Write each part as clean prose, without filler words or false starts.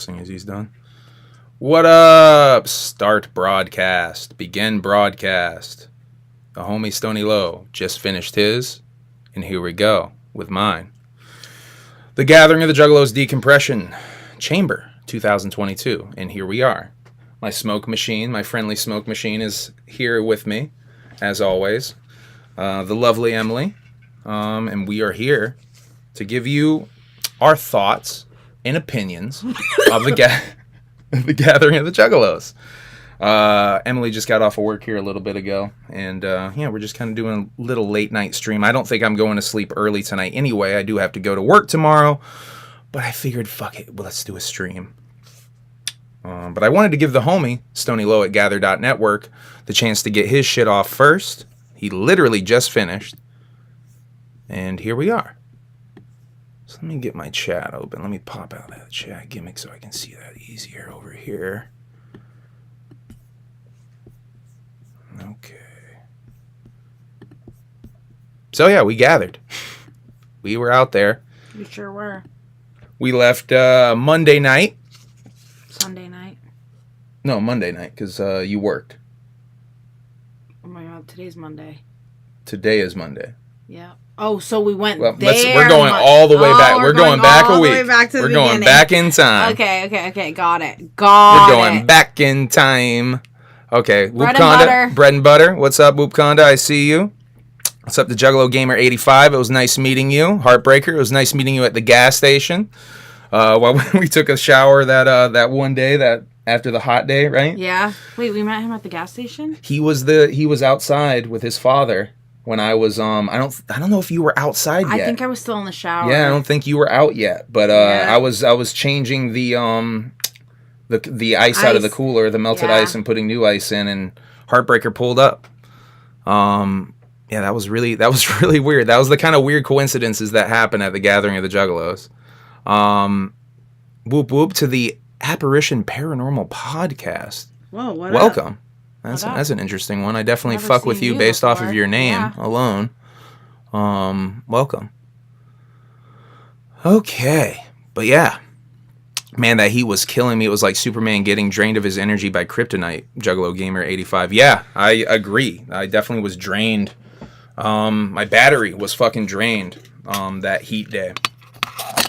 Seeing as he's done. What up? Start broadcast. Begin broadcast. The homie Stony Low just finished his, and here we go with mine. The Gathering of the Juggalos Decompression Chamber 2022, and here we are. My smoke machine, my friendly smoke machine is here with me, as always. The lovely Emilee, and we are here to give you our thoughts and opinions of the Gathering of the Juggalos. Emilee just got off of work here a little bit ago, and we're just kind of doing a little late night stream. I don't think I'm going to sleep early tonight anyway. I do have to go to work tomorrow, but I figured, fuck it, well, let's do a stream. But I wanted to give the homie, Stony Low at Gather.network, the chance to get his shit off first. He literally just finished, and here we are. So let me get my chat open. Let me pop out that chat gimmick so I can see that easier over here. Okay. So yeah, we gathered. We were out there. We sure were. We left Monday night. Sunday night. No, Monday night, because you worked. Oh my god, today's Monday. Today is Monday. Yeah. Oh, so we went there. We're going all the way back. We're going back a week. We're going back in time. Okay. Got it. We're going back in time. Okay. Bread and butter. What's up, Whoopconda? I see you. What's up, the Juggalo Gamer 85? It was nice meeting you. Heartbreaker. It was nice meeting you at the gas station. While we took a shower that one day, that after the hot day, right? Yeah. Wait, we met him at the gas station? He was outside with his father. When I was I don't know if you were outside yet. I think I was still in the shower. Yeah, I don't think you were out yet. But I was changing the ice out of the cooler, the melted ice, and putting new ice in, and Heartbreaker pulled up. That was really weird. That was the kind of weird coincidences that happen at the Gathering of the Juggalos. Whoop whoop to the Apparition Paranormal Podcast. Whoa, welcome. Up? That's an interesting one. I definitely fuck with you based off of your name alone. Welcome. Okay. But yeah. Man, that heat was killing me. It was like Superman getting drained of his energy by kryptonite. Juggalo Gamer 85. Yeah, I agree. I definitely was drained. My battery was fucking drained that heat day.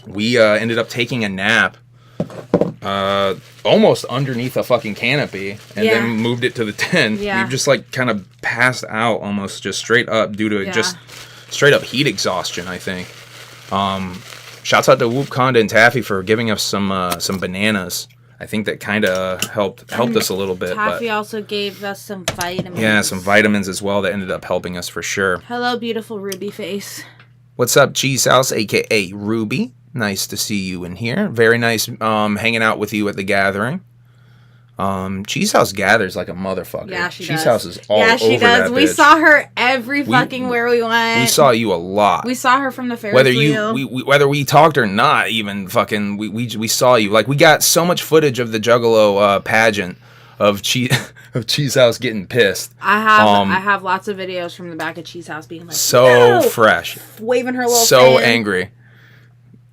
We ended up taking a nap. Almost underneath a fucking canopy, and then moved it to the tent. Yeah. We've just like kind of passed out almost just straight up due to just straight up heat exhaustion, I think. Shouts out to Whoopconda and Taffy for giving us some bananas. I think that kind of helped us a little bit. Taffy also gave us some vitamins. Yeah, some vitamins as well that ended up helping us for sure. Hello, beautiful Ruby face. What's up, Cheese House, aka Ruby? Nice to see you in here. Very nice hanging out with you at the Gathering. Cheese House gathers like a motherfucker. Yeah, she Cheese does. House is all over that bitch. Yeah, she does. We saw her every fucking where we went. We saw you a lot. We saw her from the Ferris wheel. Whether we talked or not, even fucking we saw you. Like, we got so much footage of the Juggalo pageant of Cheese House getting pissed. I have lots of videos from the back of Cheese House being like, so fresh, waving her little so fan. Angry.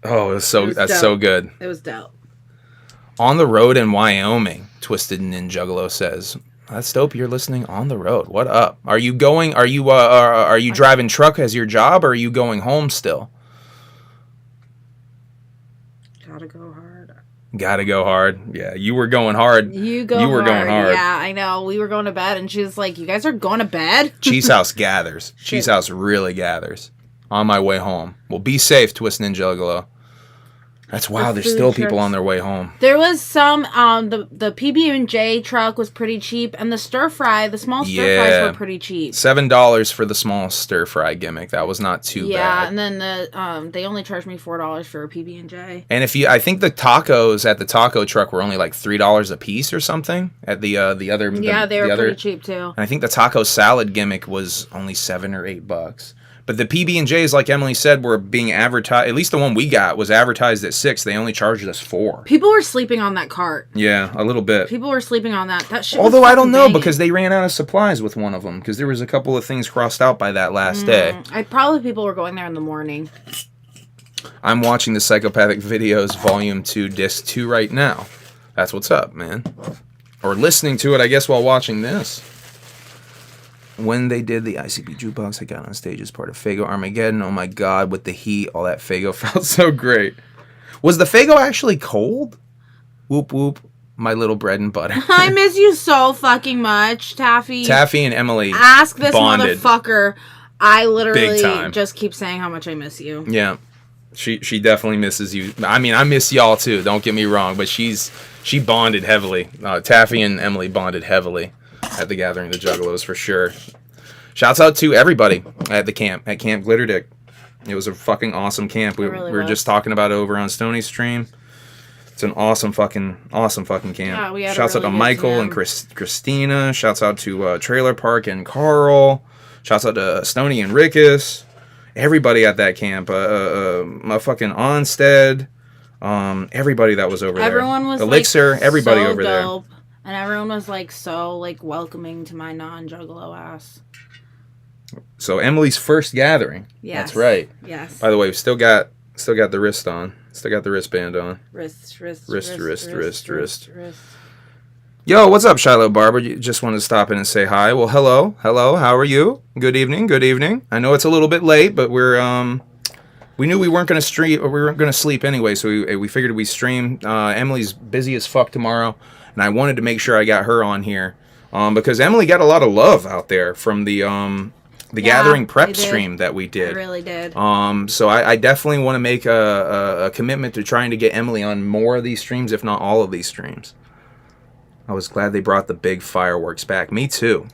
Oh, that's so good. It was dope. On the road in Wyoming, Twisted Ninja Juggalo says. That's dope. You're listening on the road. What up? Are you driving truck as your job, or are you going home still? Gotta go hard. Gotta go hard. Yeah, you were going hard. You were going hard. Yeah, I know. We were going to bed, and she was like, "You guys are going to bed?" Cheese House gathers. Cheese House really gathers. On my way home. Well, be safe, Twist Ninja Juggalo. That's wow. There's still people on their way home. There was some. The PB&J truck was pretty cheap, and the stir fry, the small stir fries were pretty cheap. $7 for the small stir fry gimmick. That was not too bad. Yeah, and then they only charged me $4 for a PB&J. And I think the tacos at the taco truck were only like $3 a piece or something. At the other. Yeah, they were pretty cheap too. And I think the taco salad gimmick was only $7 or $8. But the PB&Js, like Emilee said, were being advertised. At least the one we got was advertised at $6. They only charged us $4. People were sleeping on that cart. Yeah, a little bit. People were sleeping on that. That shit. Although I don't know, because they ran out of supplies with one of them. Because there was a couple of things crossed out by that last day. Probably people were going there in the morning. I'm watching the Psychopathic Videos Volume 2, Disc 2 right now. That's what's up, man. Or listening to it, I guess, while watching this. When they did the ICP jukebox, I got on stage as part of Fago Armageddon. Oh my god, with the heat, all that Fago felt so great. Was the Fago actually cold? Whoop whoop, my little bread and butter. I miss you so fucking much, Taffy. Taffy and Emily ask this bonded. Motherfucker. I literally Big time. just keep saying how much I miss you. Yeah, she definitely misses you. I mean, I miss y'all too. Don't get me wrong, but she bonded heavily. Taffy and Emily bonded heavily at the Gathering of the Juggalos for sure. Shouts out to everybody at the camp, at Camp Glitterdick. It was a fucking awesome camp. We were just talking about it over on Stoney's stream. It's an awesome fucking camp. Yeah, we had Shouts out to Michael and Christina. Shouts out to Trailer Park and Carl. Shouts out to Stoney and Rickus. Everybody at that camp. My fucking Onstead. Everybody that was over there. Everyone was Elixir. like, everybody so over dope. There. And everyone was like so like welcoming to my non-Juggalo ass. So Emily's first gathering. Yes. That's right. Yes. By the way, we still got the wrist on. Still got the wristband on. Wrist. Yo, what's up, Shiloh Barber? You just wanted to stop in and say hi. Well, hello. How are you? Good evening. I know it's a little bit late, but we knew we weren't going to stream, or we weren't going to sleep anyway, so we figured we'd stream. Emily's busy as fuck tomorrow, and I wanted to make sure I got her on here, because Emily got a lot of love out there from the Gathering prep stream that we did. I really did. So I definitely want to make a commitment to trying to get Emily on more of these streams, if not all of these streams. I was glad they brought the big fireworks back. Me too.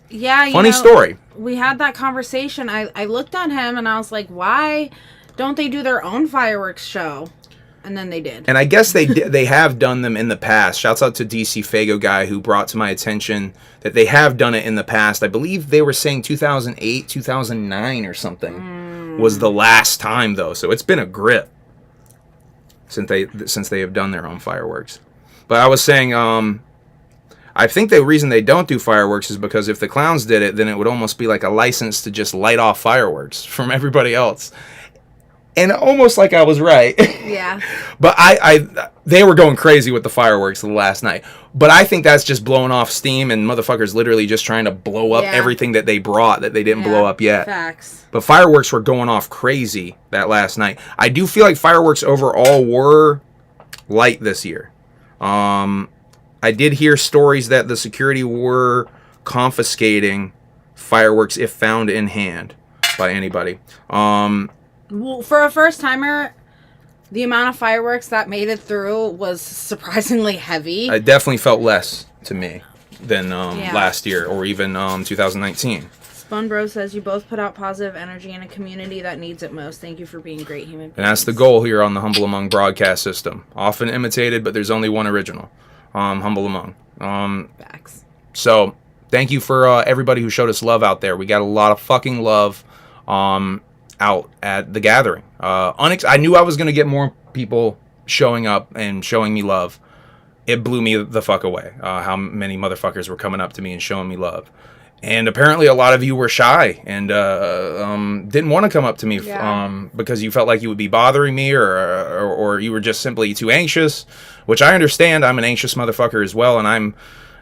Yeah. Funny story. We had that conversation. I looked at him and I was like, why don't they do their own fireworks show? And then they did. And I guess they have done them in the past. Shouts out to DC Fago guy who brought to my attention that they have done it in the past. I believe they were saying 2008, 2009 or something was the last time though. So it's been a grip since they have done their own fireworks. But I was saying I think the reason they don't do fireworks is because if the clowns did it, then it would almost be like a license to just light off fireworks from everybody else. And almost like I was right. Yeah. But they were going crazy with the fireworks the last night. But I think that's just blowing off steam and motherfuckers literally just trying to blow up everything that they brought that they didn't blow up yet. Facts. But fireworks were going off crazy that last night. I do feel like fireworks overall were light this year. I did hear stories that the security were confiscating fireworks if found in hand by anybody. Well, for a first timer, the amount of fireworks that made it through was surprisingly heavy. It definitely felt less to me than last year or even 2019. Spunbro says you both put out positive energy in a community that needs it most. Thank you for being great human beings. And that's the goal here on the Humble Among broadcast system. Often imitated, but there's only one original. Humble Among. Facts. So thank you for everybody who showed us love out there. We got a lot of fucking love out at the Gathering. I knew I was going to get more people showing up and showing me love. It blew me the fuck away how many motherfuckers were coming up to me and showing me love. And apparently a lot of you were shy and didn't want to come up to me because you felt like you would be bothering me or you were just simply too anxious, which I understand. I'm an anxious motherfucker as well, and I'm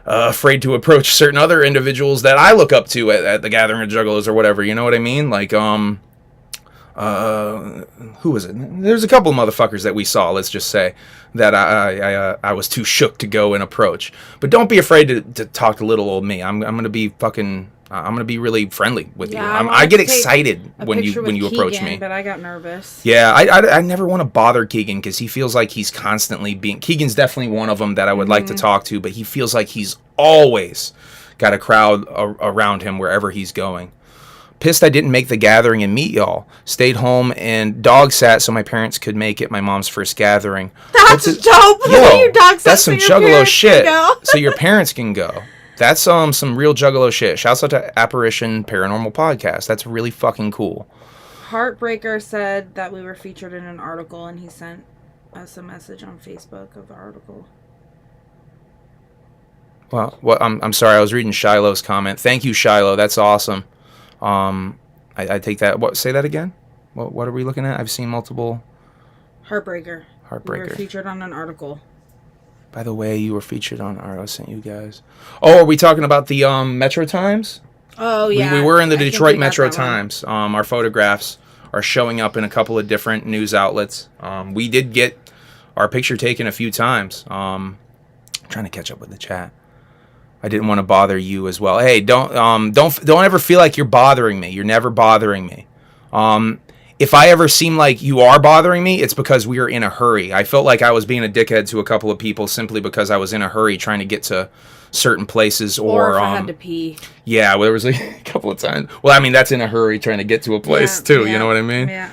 afraid to approach certain other individuals that I look up to at the Gathering of Juggalos or whatever, you know what I mean? Like, who was it? There's a couple of motherfuckers that we saw, let's just say, that I was too shook to go and approach. But don't be afraid to talk to little old me. I'm gonna be fucking. I'm gonna be really friendly with you. I get excited when you approach me. But I got nervous. Yeah, I never want to bother Keegan because he feels like he's constantly being. Keegan's definitely one of them that I would like to talk to, but he feels like he's always got a crowd around him wherever he's going. Pissed I didn't make the Gathering and meet y'all. Stayed home and dog sat so my parents could make it my mom's first gathering. That's dope. Yo, that's some Juggalo shit. So your parents can go. That's some real Juggalo shit. Shouts out to Apparition Paranormal Podcast. That's really fucking cool. Heartbreaker said that we were featured in an article and he sent us a message on Facebook of the article. Well, I'm sorry. I was reading Shiloh's comment. Thank you, Shiloh. That's awesome. I take that. What? Say that again. What are we looking at? I've seen multiple Heartbreaker. We were Heartbreaker. featured on an article. By the way, you were featured on I sent you guys. Oh, are we talking about the Metro Times? Oh, yeah. We were in the I think Detroit we got Metro that one. Times. Our photographs are showing up in a couple of different news outlets. We did get our picture taken a few times. I'm trying to catch up with the chat. I didn't want to bother you as well. Hey, don't ever feel like you're bothering me. You're never bothering me. If I ever seem like you are bothering me, it's because we are in a hurry. I felt like I was being a dickhead to a couple of people simply because I was in a hurry trying to get to certain places, Or if I had to pee. yeah, well, there was a couple of times. Well, I mean, that's in a hurry trying to get to a place too. Yeah, You know what I mean? Yeah.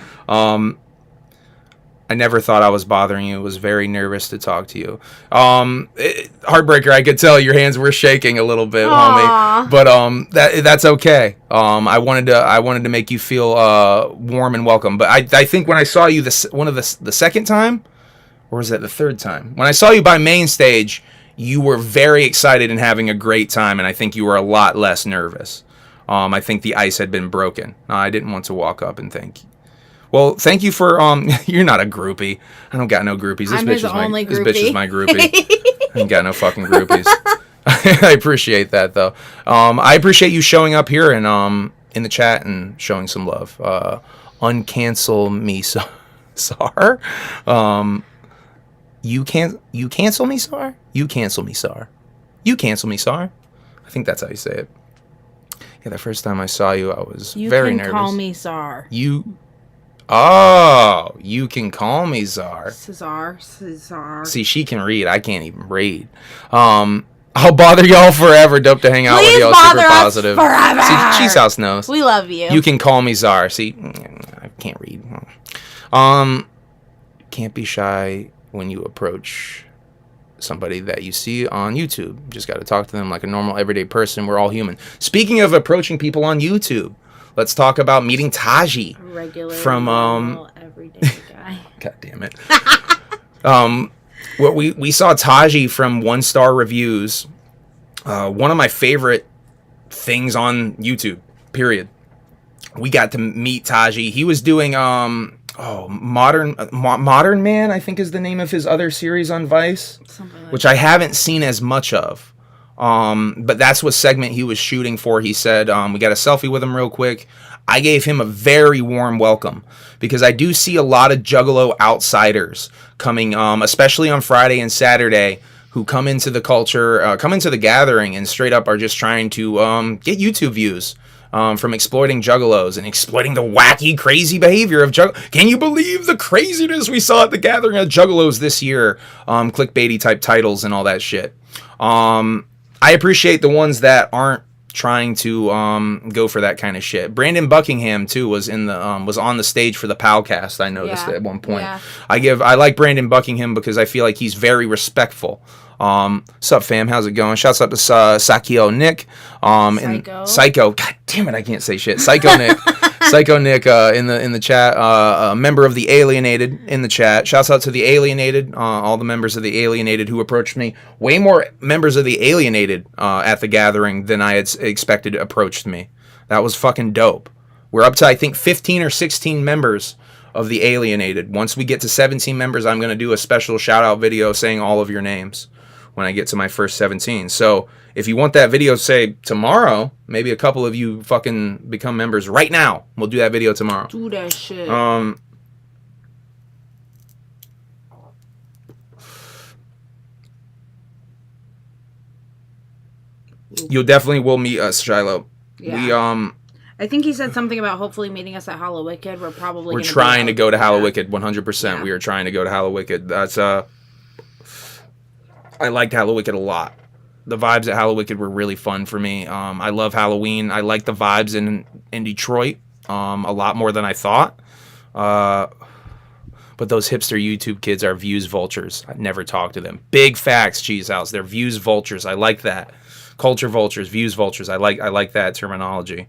I never thought I was bothering you. I was very nervous to talk to you. Heartbreaker, I could tell your hands were shaking a little bit, Aw. homie. But that's okay. I wanted to make you feel warm and welcome. But I think when I saw you the second time, or was that the third time? When I saw you by main stage, you were very excited and having a great time, and I think you were a lot less nervous. I think the ice had been broken. I didn't want to walk up and thank you. Well, thank you for you're not a groupie. I don't got no groupies. I'm his only This groupie. bitch is my groupie. I ain't got no fucking groupies. I appreciate that though. I appreciate you showing up here and in the chat and showing some love. Uncancel me, Sar. You cancel me, Sar? You cancel me, Sar. You cancel me, Sar. I think that's how you say it. Yeah, the first time I saw you, I was very nervous. You can call me Czar. You can call me Czar. Cesar. See, she can read. I can't even read. I'll bother y'all forever. Dope to hang out with y'all. Super positive. Forever. See, Cheese House knows. We love you. You can call me Czar. See, I can't read. Can't be shy when you approach somebody that you see on YouTube. Just got to talk to them like a normal everyday person. We're all human. Speaking of approaching people on YouTube, let's talk about meeting Taji. Regular, from normal, everyday guy. God damn it. What we saw Taji from 1-star reviews. One of my favorite things on YouTube. Period. We got to meet Taji. He was doing Modern Man, I think is the name of his other series on Vice, which I haven't seen as much of. But that's what segment he was shooting for. He said, we got a selfie with him real quick. I gave him a very warm welcome because I do see a lot of Juggalo outsiders coming, especially on Friday and Saturday, who come into the culture, come into the gathering and straight up are just trying to get YouTube views. From exploiting Juggalos and exploiting the wacky, crazy behavior of Juggalos. Can you believe the craziness we saw at the Gathering of Juggalos this year? Clickbaity type titles and all that shit. I appreciate the ones that aren't trying to go for that kind of shit. Brandon Buckingham too was on the stage for the Powcast. I noticed at one point. Yeah. I like Brandon Buckingham because I feel like he's very respectful. What's up, fam? How's it going? Shouts out to Sakio Nick. And Psycho. God damn it, I can't say shit. Psycho Nick. Psycho Nick in the chat. A member of the Alienated in the chat. Shouts out to the Alienated. All the members of the Alienated who approached me. Way more members of the Alienated at the gathering than I had expected approached me. That was fucking dope. We're up to, I think, 15 or 16 members of the Alienated. Once we get to 17 members, I'm going to do a special shout-out video saying all of your names when I get to my first 17. So if you want that video, say, tomorrow, maybe a couple of you fucking become members right now. We'll do that video tomorrow. Do that shit. You definitely will meet us, Shiloh. Yeah. I think he said something about hopefully meeting us at Hallowicked. We're trying to go to Hallowicked 100%. Yeah. We are trying to go to Hallowicked. That's I liked Hallowicked a lot. The vibes at Hallowicked were really fun for me. I love Halloween. I like the vibes in Detroit a lot more than I thought. But those hipster YouTube kids are views vultures. I never talk to them. Big facts, Cheese House. They're views vultures. I like that. Culture vultures, views vultures. I like that terminology.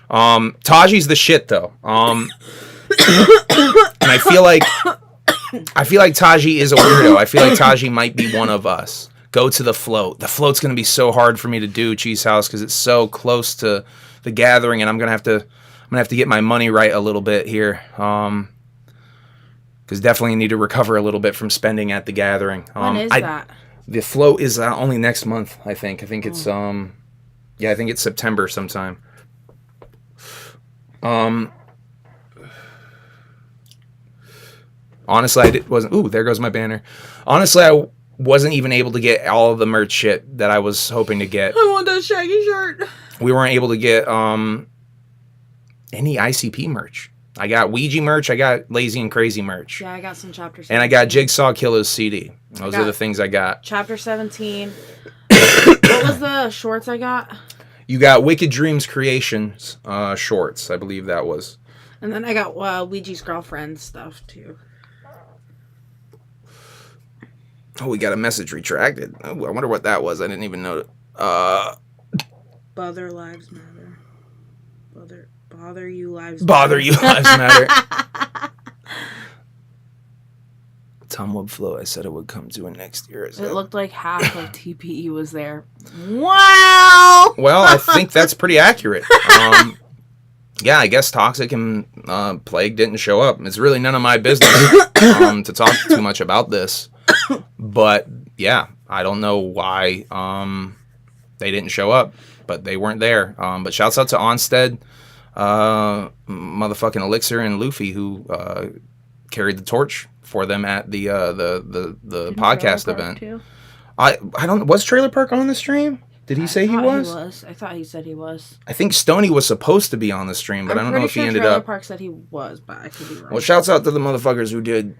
Taji's the shit though. And I feel like Taji is a weirdo. I feel like Taji might be one of us. Go to the float. The float's gonna be so hard for me to do, Cheese House, because it's so close to the gathering, and I'm gonna have to get my money right a little bit here. because definitely need to recover a little bit from spending at the Gathering. When is that? The float is only next month, I think. I think it's I think it's September sometime. Honestly, wasn't. Ooh, there goes my banner. Honestly, I wasn't even able to get all of the merch shit that I was hoping to get. I want that Shaggy shirt. We weren't able to get any ICP merch. I got Ouija merch. I got Lazy and Crazy merch. Yeah, I got some Chapter 17. And I got Jigsaw Killer's CD. Those are the things I got. Chapter 17. What was the shorts I got? You got Wicked Dreams Creations shorts. I believe that was. And then I got Ouija's Girlfriend stuff, too. Oh, we got a message retracted. Oh, I wonder what that was. I didn't even know. Bother Lives Matter. Bother You Lives Matter. Bother You Lives Matter. Tom Wood Flow. I said it would come to it next year. It looked like half of TPE was there. Wow! Well, I think that's pretty accurate. Yeah, I guess Toxic and Plague didn't show up. It's really none of my business to talk too much about this. But, yeah, I don't know why they didn't show up. But they weren't there. But shouts out to Onstead, motherfucking Elixir, and Luffy, who carried the torch for them at the podcast event. Too? I don't. Was Trailer Park on the stream? Did he say he was? I thought he said he was. I think Stoney was supposed to be on the stream, but I don't know if he ended up. Trailer Park said he was, but I could be wrong. Well, shouts out to the motherfuckers who did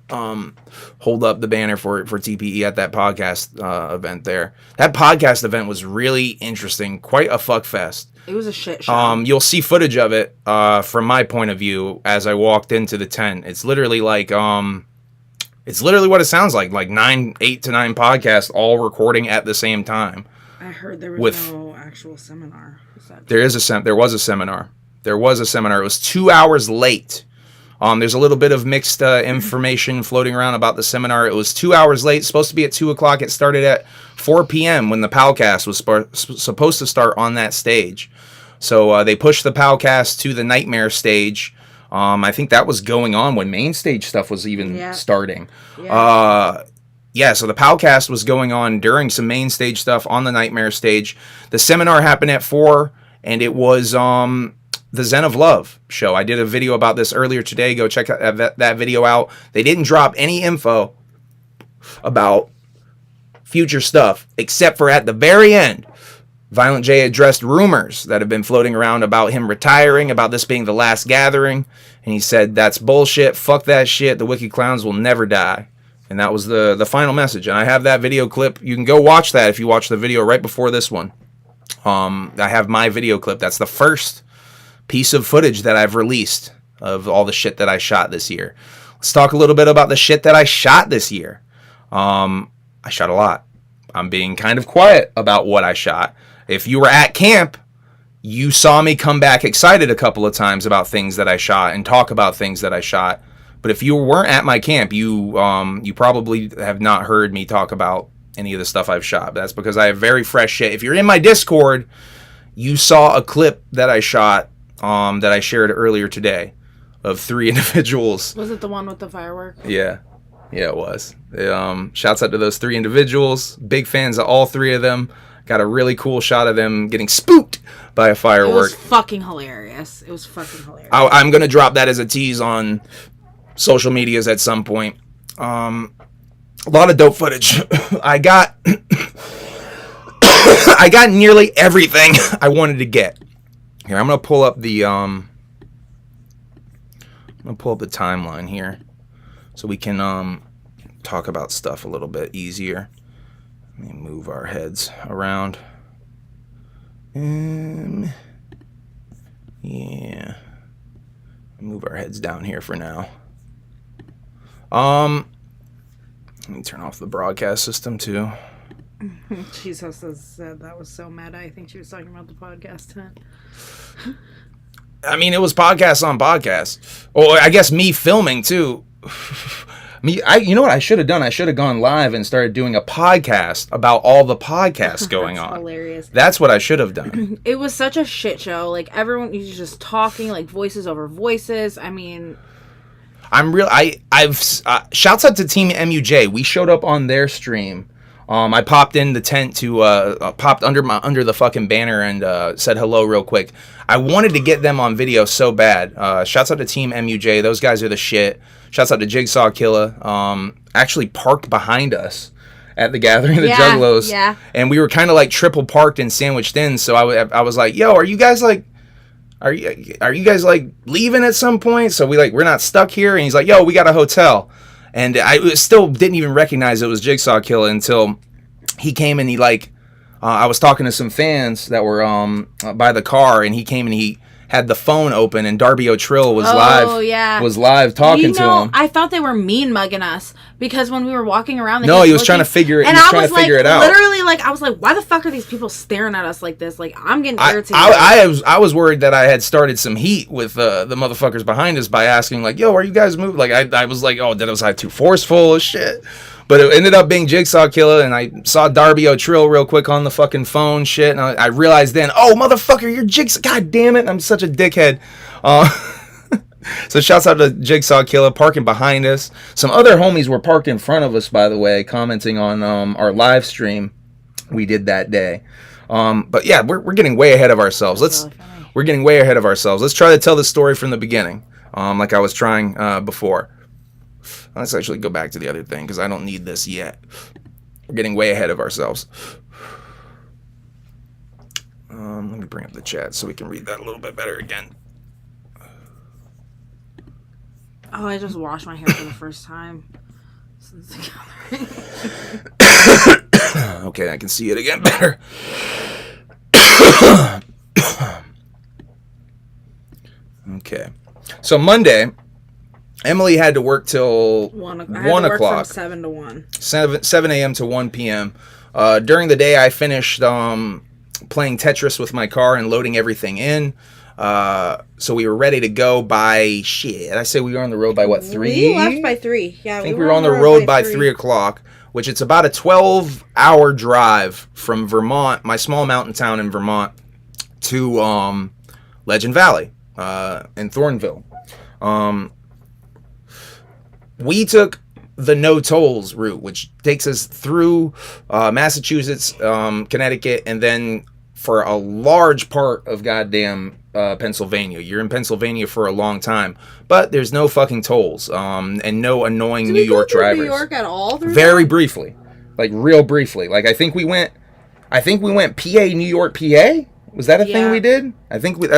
hold up the banner for TPE at that podcast event there. That podcast event was really interesting. Quite a fuck fest. It was a shit show. You'll see footage of it from my point of view as I walked into the tent. It's literally like it's literally what it sounds like 8 to 9 podcasts all recording at the same time. I heard there was no actual seminar. There was a seminar. There was a seminar. It was 2 hours late. There's a little bit of mixed information floating around about the seminar. It was 2 hours late. Supposed to be at 2 o'clock. It started at 4 p.m. when the Palcast was supposed to start on that stage. So they pushed the Palcast to the Nightmare stage. I think that was going on when main stage stuff was even starting. Yeah. So the Palcast was going on during some main stage stuff on the Nightmare stage. The seminar happened at 4, and it was the Zen of Love show. I did a video about this earlier today. Go check that video out. They didn't drop any info about future stuff, except for at the very end, Violent J addressed rumors that have been floating around about him retiring, about this being the last gathering, and he said, that's bullshit, fuck that shit, the Wicked Clowns will never die. And that was the final message. And I have that video clip. You can go watch that if you watch the video right before this one. I have my video clip. That's the first piece of footage that I've released of all the shit that I shot this year. Let's talk a little bit about the shit that I shot this year. I shot a lot. I'm being kind of quiet about what I shot. If you were at camp, you saw me come back excited a couple of times about things that I shot and talk about things that I shot. But if you weren't at my camp, you probably have not heard me talk about any of the stuff I've shot. That's because I have very fresh shit. If you're in my Discord, you saw a clip that I shot that I shared earlier today of 3 individuals. Was it the one with the firework? Yeah, it was. Shouts out to those 3 individuals. Big fans of all 3 of them. Got a really cool shot of them getting spooked by a firework. It was fucking hilarious. I'm going to drop that as a tease on social medias at some point. A lot of dope footage. I got nearly everything I wanted to get. Here, I'm gonna pull up the timeline here, so we can talk about stuff a little bit easier. Let me move our heads around. Yeah, move our heads down here for now. Let me turn off the broadcast system too. Jesus said that was so meta. I think she was talking about the podcast tent. I mean, it was podcast on podcast. Or I guess me filming too. You know what I should have done? I should have gone live and started doing a podcast about all the podcasts going on. Hilarious. That's what I should have done. It was such a shit show. Like, everyone was just talking, like, voices over voices. I mean, I've shouts out to Team MUJ. We showed up on their stream. I popped in the tent to popped under the fucking banner and said hello real quick. I wanted to get them on video so bad. Shouts out to Team MUJ. Those guys are the shit. Shouts out to Jigsaw Killer. Actually parked behind us at the Gathering of the Juggalos. Yeah. And we were kind of like triple parked and sandwiched in. So I was like, yo, are you guys like leaving at some point? So we're not stuck here. And he's like, yo, we got a hotel. And I still didn't even recognize it was Jigsaw Killer until he came and he I was talking to some fans that were by the car, and he came and he had the phone open, and Darby O'Trill was live talking to him. I thought they were mean mugging us because when we were walking around, he was trying to figure it. And he was I trying was to figure it out. Literally, I was like, why the fuck are these people staring at us like this? Like, I'm getting irritated. I was worried that I had started some heat with the motherfuckers behind us by asking like, yo, are you guys moving? Like, I was like, oh, that was too forceful as shit. But it ended up being Jigsaw Killer, and I saw Darby O'Trill real quick on the fucking phone shit, and I realized then, oh, motherfucker, you're Jigsaw. God damn it, I'm such a dickhead. So shouts out to Jigsaw Killer parking behind us. Some other homies were parked in front of us, by the way, commenting on our live stream we did that day. But yeah, we're getting way ahead of ourselves. We're getting way ahead of ourselves. Let's try to tell the story from the beginning, like I was trying before. Let's actually go back to the other thing because I don't need this yet. We're getting way ahead of ourselves. Let me bring up the chat so we can read that a little bit better again. Oh, I just washed my hair for the first time since the gathering. Okay, I can see it again better. Okay. So Monday, Emilee had to work till 1 o'clock. From 7 to 1. 7 a.m. to 1 p.m. During the day, I finished playing Tetris with my car and loading everything in. So we were ready to go by, I say we were on the road by what, 3? We left by 3. Yeah, I think we were on the road by 3 o'clock, which it's about a 12-hour drive from Vermont, my small mountain town in Vermont, to Legend Valley in Thornville. We took the no tolls route, which takes us through Massachusetts, Connecticut, and then for a large part of goddamn Pennsylvania. You're in Pennsylvania for a long time, but there's no fucking tolls and no annoying New York drivers. New York at all? Very briefly, like real briefly. Like I think we went PA, New York, PA. Was that a thing we did? I think we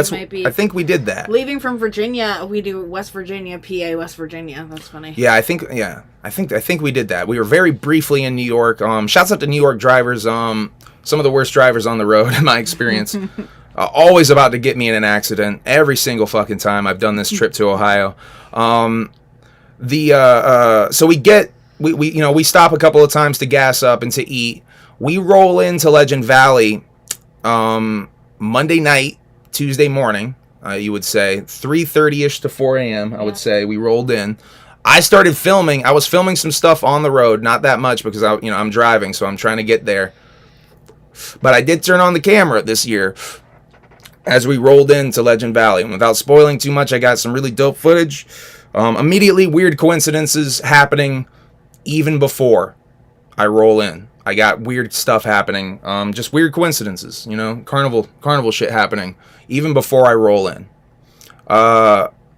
did that. Leaving from Virginia, we do West Virginia, PA, West Virginia. That's funny. Yeah, I think we did that. We were very briefly in New York. Shouts out to New York drivers. Some of the worst drivers on the road in my experience. Always about to get me in an accident every single fucking time I've done this trip to Ohio. So we stop a couple of times to gas up and to eat. We roll into Legend Valley Monday night, Tuesday morning, you would say 3:30ish to 4 a.m. I would say we rolled in. I started filming. I was filming some stuff on the road, not that much because I'm driving, so I'm trying to get there. But I did turn on the camera this year as we rolled into Legend Valley. And without spoiling too much, I got some really dope footage. Immediately, weird coincidences happening even before I roll in. I got weird stuff happening, just weird coincidences, carnival shit happening, even before I roll in.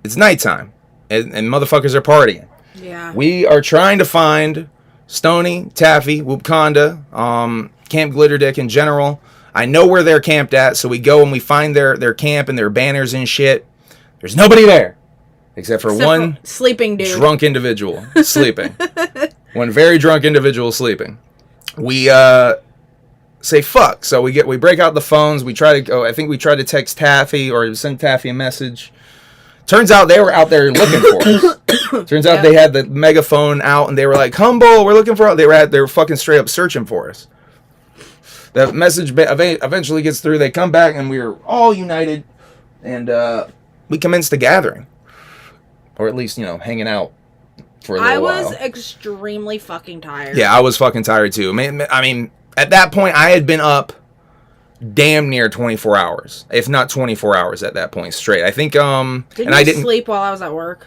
It's nighttime, and motherfuckers are partying. Yeah. We are trying to find Stony, Taffy, Whoopconda, Camp Glitterdick in general. I know where they're camped at, so we go and we find their camp and their banners and shit. There's nobody there, except for one sleeping dude, drunk individual sleeping. One very drunk individual sleeping. We say fuck, so we break out the phones. We try to go. I think we tried to text Taffy or send Taffy a message. Turns out they were out there looking for us. Turns out they had the megaphone out and they were like, "Humble, we're looking for." They were fucking straight up searching for us. The message eventually gets through. They come back and we are all united, and we commence the gathering, or at least hanging out. I was extremely fucking tired. Yeah, I was fucking tired too. I mean, at that point, I had been up damn near 24 hours, if not 24 hours at that point straight. I think, Didn't you sleep while I was at work?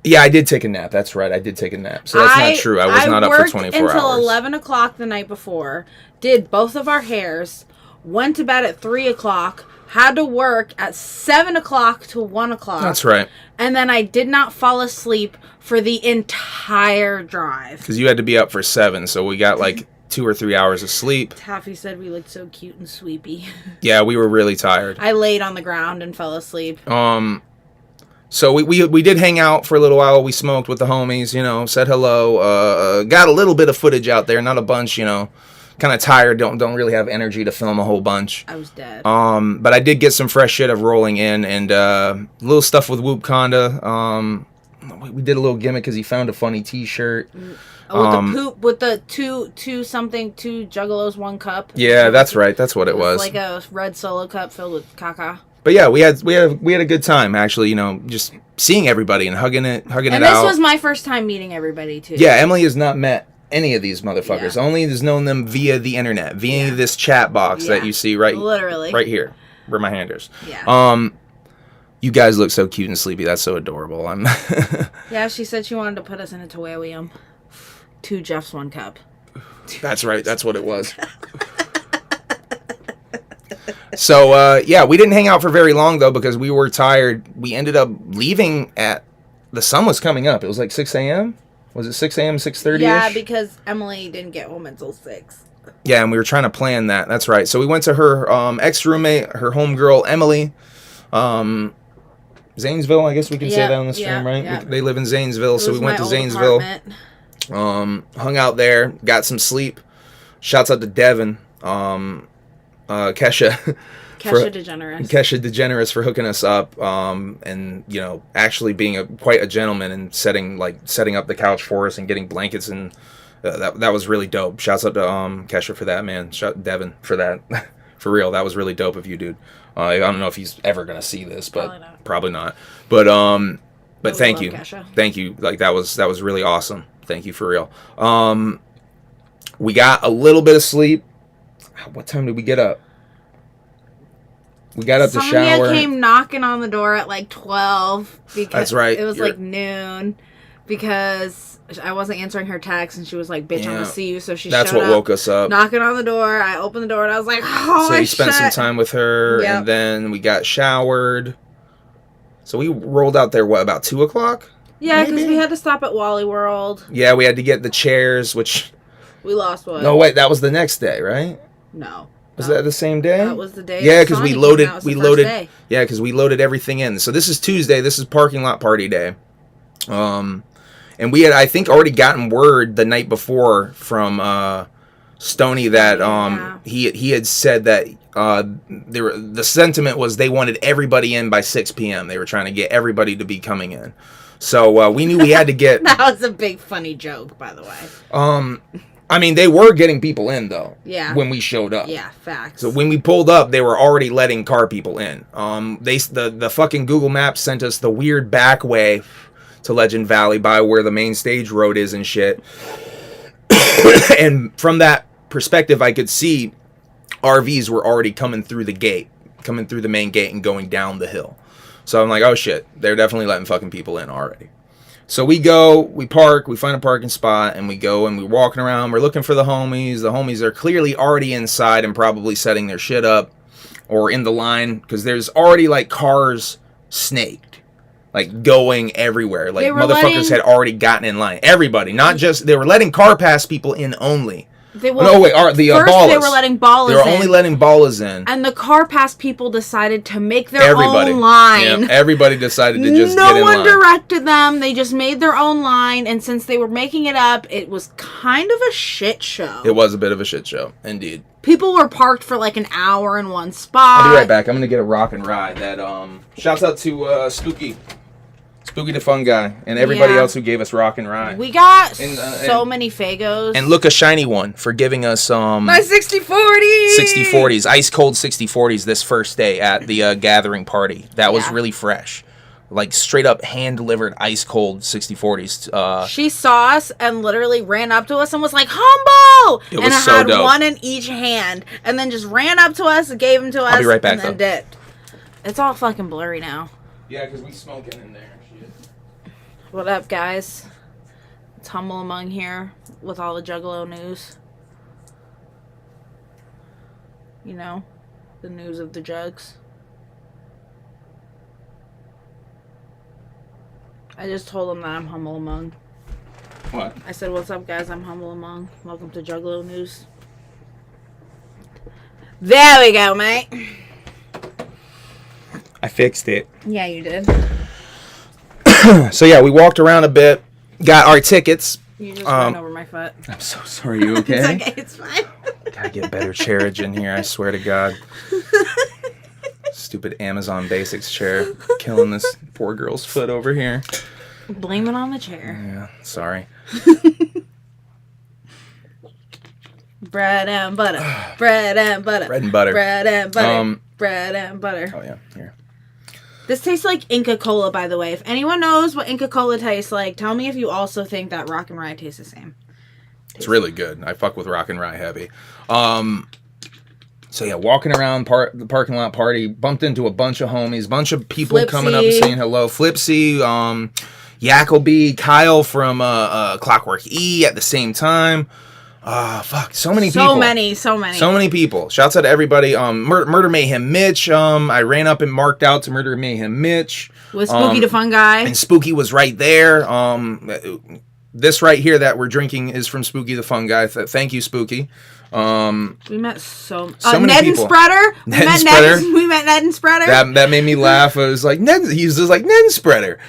Yeah, I did take a nap. That's right. I did take a nap. So that's not true. I was not up for 24 hours. Until 11 o'clock the night before. Did both of our hairs. Went to bed at 3 o'clock. Had to work at 7 o'clock to 1 o'clock. That's right. And then I did not fall asleep for the entire drive. Because you had to be up for 7, so we got like 2 or 3 hours of sleep. Taffy said we looked so cute and sweepy. Yeah, we were really tired. I laid on the ground and fell asleep. So we did hang out for a little while. We smoked with the homies, you know, said hello. Got a little bit of footage out there, not a bunch, you know. Kind of tired, don't really have energy to film a whole bunch. I was dead. But I did get some fresh shit of rolling in and little stuff with Whoop Conda. We did a little gimmick because he found a funny T-shirt. With the poop, with the two Juggalos, 1 cup. Yeah, that's right. That's what it was. Like a red Solo cup filled with caca. But yeah, we had a good time actually. You know, just seeing everybody and hugging it out. And this was my first time meeting everybody too. Yeah, Emily has not met any of these motherfuckers. Yeah. Only has known them via the internet, via this chat box that you see right here where my hand is. Yeah. You guys look so cute and sleepy. That's so adorable. Yeah, she said she wanted to put us in a terrarium. 2 Jeffs, 1 cup. That's right. That's what it was. So, yeah, we didn't hang out for very long, though, because we were tired. We ended up leaving the sun was coming up. It was like 6 a.m.? Was it 6 a.m., 6:30-ish? Yeah, because Emily didn't get home until 6. Yeah, and we were trying to plan that. That's right. So we went to her ex-roommate, her homegirl, Emily. Zanesville, I guess we can say that on the stream, right? Yeah. They live in Zanesville, so we went to Zanesville. Hung out there, got some sleep. Shouts out to Devin. Kesha DeGeneres for hooking us up, and you know, actually being quite a gentleman and setting up the couch for us and getting blankets, and that was really dope. Shouts out to Kesha for that, man. Devin for that. For real, that was really dope of you, dude. I don't know if he's ever gonna see this, but probably not. But thank you, Kesha. Thank you. Like that was really awesome. Thank you for real. We got a little bit of sleep. What time did we get up? We got up to shower. Sonia came knocking on the door at like 12 because that's right. It was like noon because I wasn't answering her text and she was like, "Bitch, I'm gonna see you." So she that's showed what woke us up. Knocking on the door. I opened the door and I was like, "Oh, so you spent some time with her, and then we got showered. So we rolled out there. What, about 2 o'clock? Yeah, because we had to stop at Wally World. Yeah, we had to get the chairs, which we lost one. No, wait, that was the next day, right? No. Was that the same day? That was the day. Yeah, because we loaded. Yeah, because we loaded everything in. So this is Tuesday. This is parking lot party day. And we had, I think, already gotten word the night before from Stoney that he had said that the sentiment was they wanted everybody in by 6 p.m. They were trying to get everybody to be coming in. So we knew we had to get. That was a big funny joke, by the way. I mean, they were getting people in, though. Yeah. When we showed up. Yeah, facts. So when we pulled up, they were already letting car people in. The fucking Google Maps sent us the weird back way to Legend Valley by where the main stage road is and shit. And from that perspective, I could see RVs were already coming through the main gate and going down the hill. So I'm like, oh shit, they're definitely letting fucking people in already. So we go, we park, we find a parking spot, and we go and we're walking around. We're looking for the homies. The homies are clearly already inside and probably setting their shit up or in the line because there's already like cars snaked, like going everywhere. Like motherfuckers had already gotten in line. Everybody, not just, they were letting car pass people in only. They were, first they were letting ballas in. They were only letting ballas in. And the car pass people decided to make their own line. Yeah, everybody decided to just get in line. No one directed them. They just made their own line. And since they were making it up, it was kind of a shit show. It was a bit of a shit show, indeed. People were parked for like an hour in one spot. I'll be right back. I'm going to get a rock and ride. Shouts out to Spooky the Fun Guy, and everybody else who gave us rock and ride. We got so many Fagos. And Look a Shiny One for giving us my 6040s! 6040s, ice cold 6040s this first day at the gathering party. That was really fresh. Like straight up hand delivered ice cold 6040s. She saw us and literally ran up to us and was like, "Humble!" It was so dope. And had one in each hand, and then just ran up to us and gave them to us. I'll be right back, and then dipped. It's all fucking blurry now. Yeah, because we smoking in there. What up, guys? It's Humble Among here with all the Juggalo news. You know, the news of the jugs. I just told them that I'm Humble Among. What? I said, what's up, guys? I'm Humble Among. Welcome to Juggalo news. There we go, mate. I fixed it. Yeah, you did. So yeah, we walked around a bit, got our tickets. You just ran over my foot. I'm so sorry. You okay? It's okay. It's fine. Gotta get better chairage in here. I swear to God. Stupid Amazon Basics chair, killing this poor girl's foot over here. Blame it on the chair. Yeah, sorry. Bread and butter. Bread and butter. Bread and butter. Bread and butter. Bread and butter. Oh yeah, here. This tastes like Inca Cola, by the way. If anyone knows what Inca Cola tastes like, tell me if you also think that Rock and Rye tastes the same. It's really good. I fuck with Rock and Rye heavy. So yeah, walking around the parking lot party, bumped into a bunch of homies, bunch of people Flipsy. coming up and saying hello. Flipsy, Yackleby, Kyle from Clockwork E at the same time. Fuck, so many people. So many people. Shouts out to everybody. Murder Mayhem Mitch. I ran up and marked out to Murder Mayhem Mitch. With Spooky the Fun Guy. And Spooky was right there. This right here that we're drinking is from Spooky the Fun Guy. Thank you, Spooky. We met so many Ned people. And Spreader. We met Ned and Spreader. That made me laugh. I was like, he was just like, Ned and Spreader.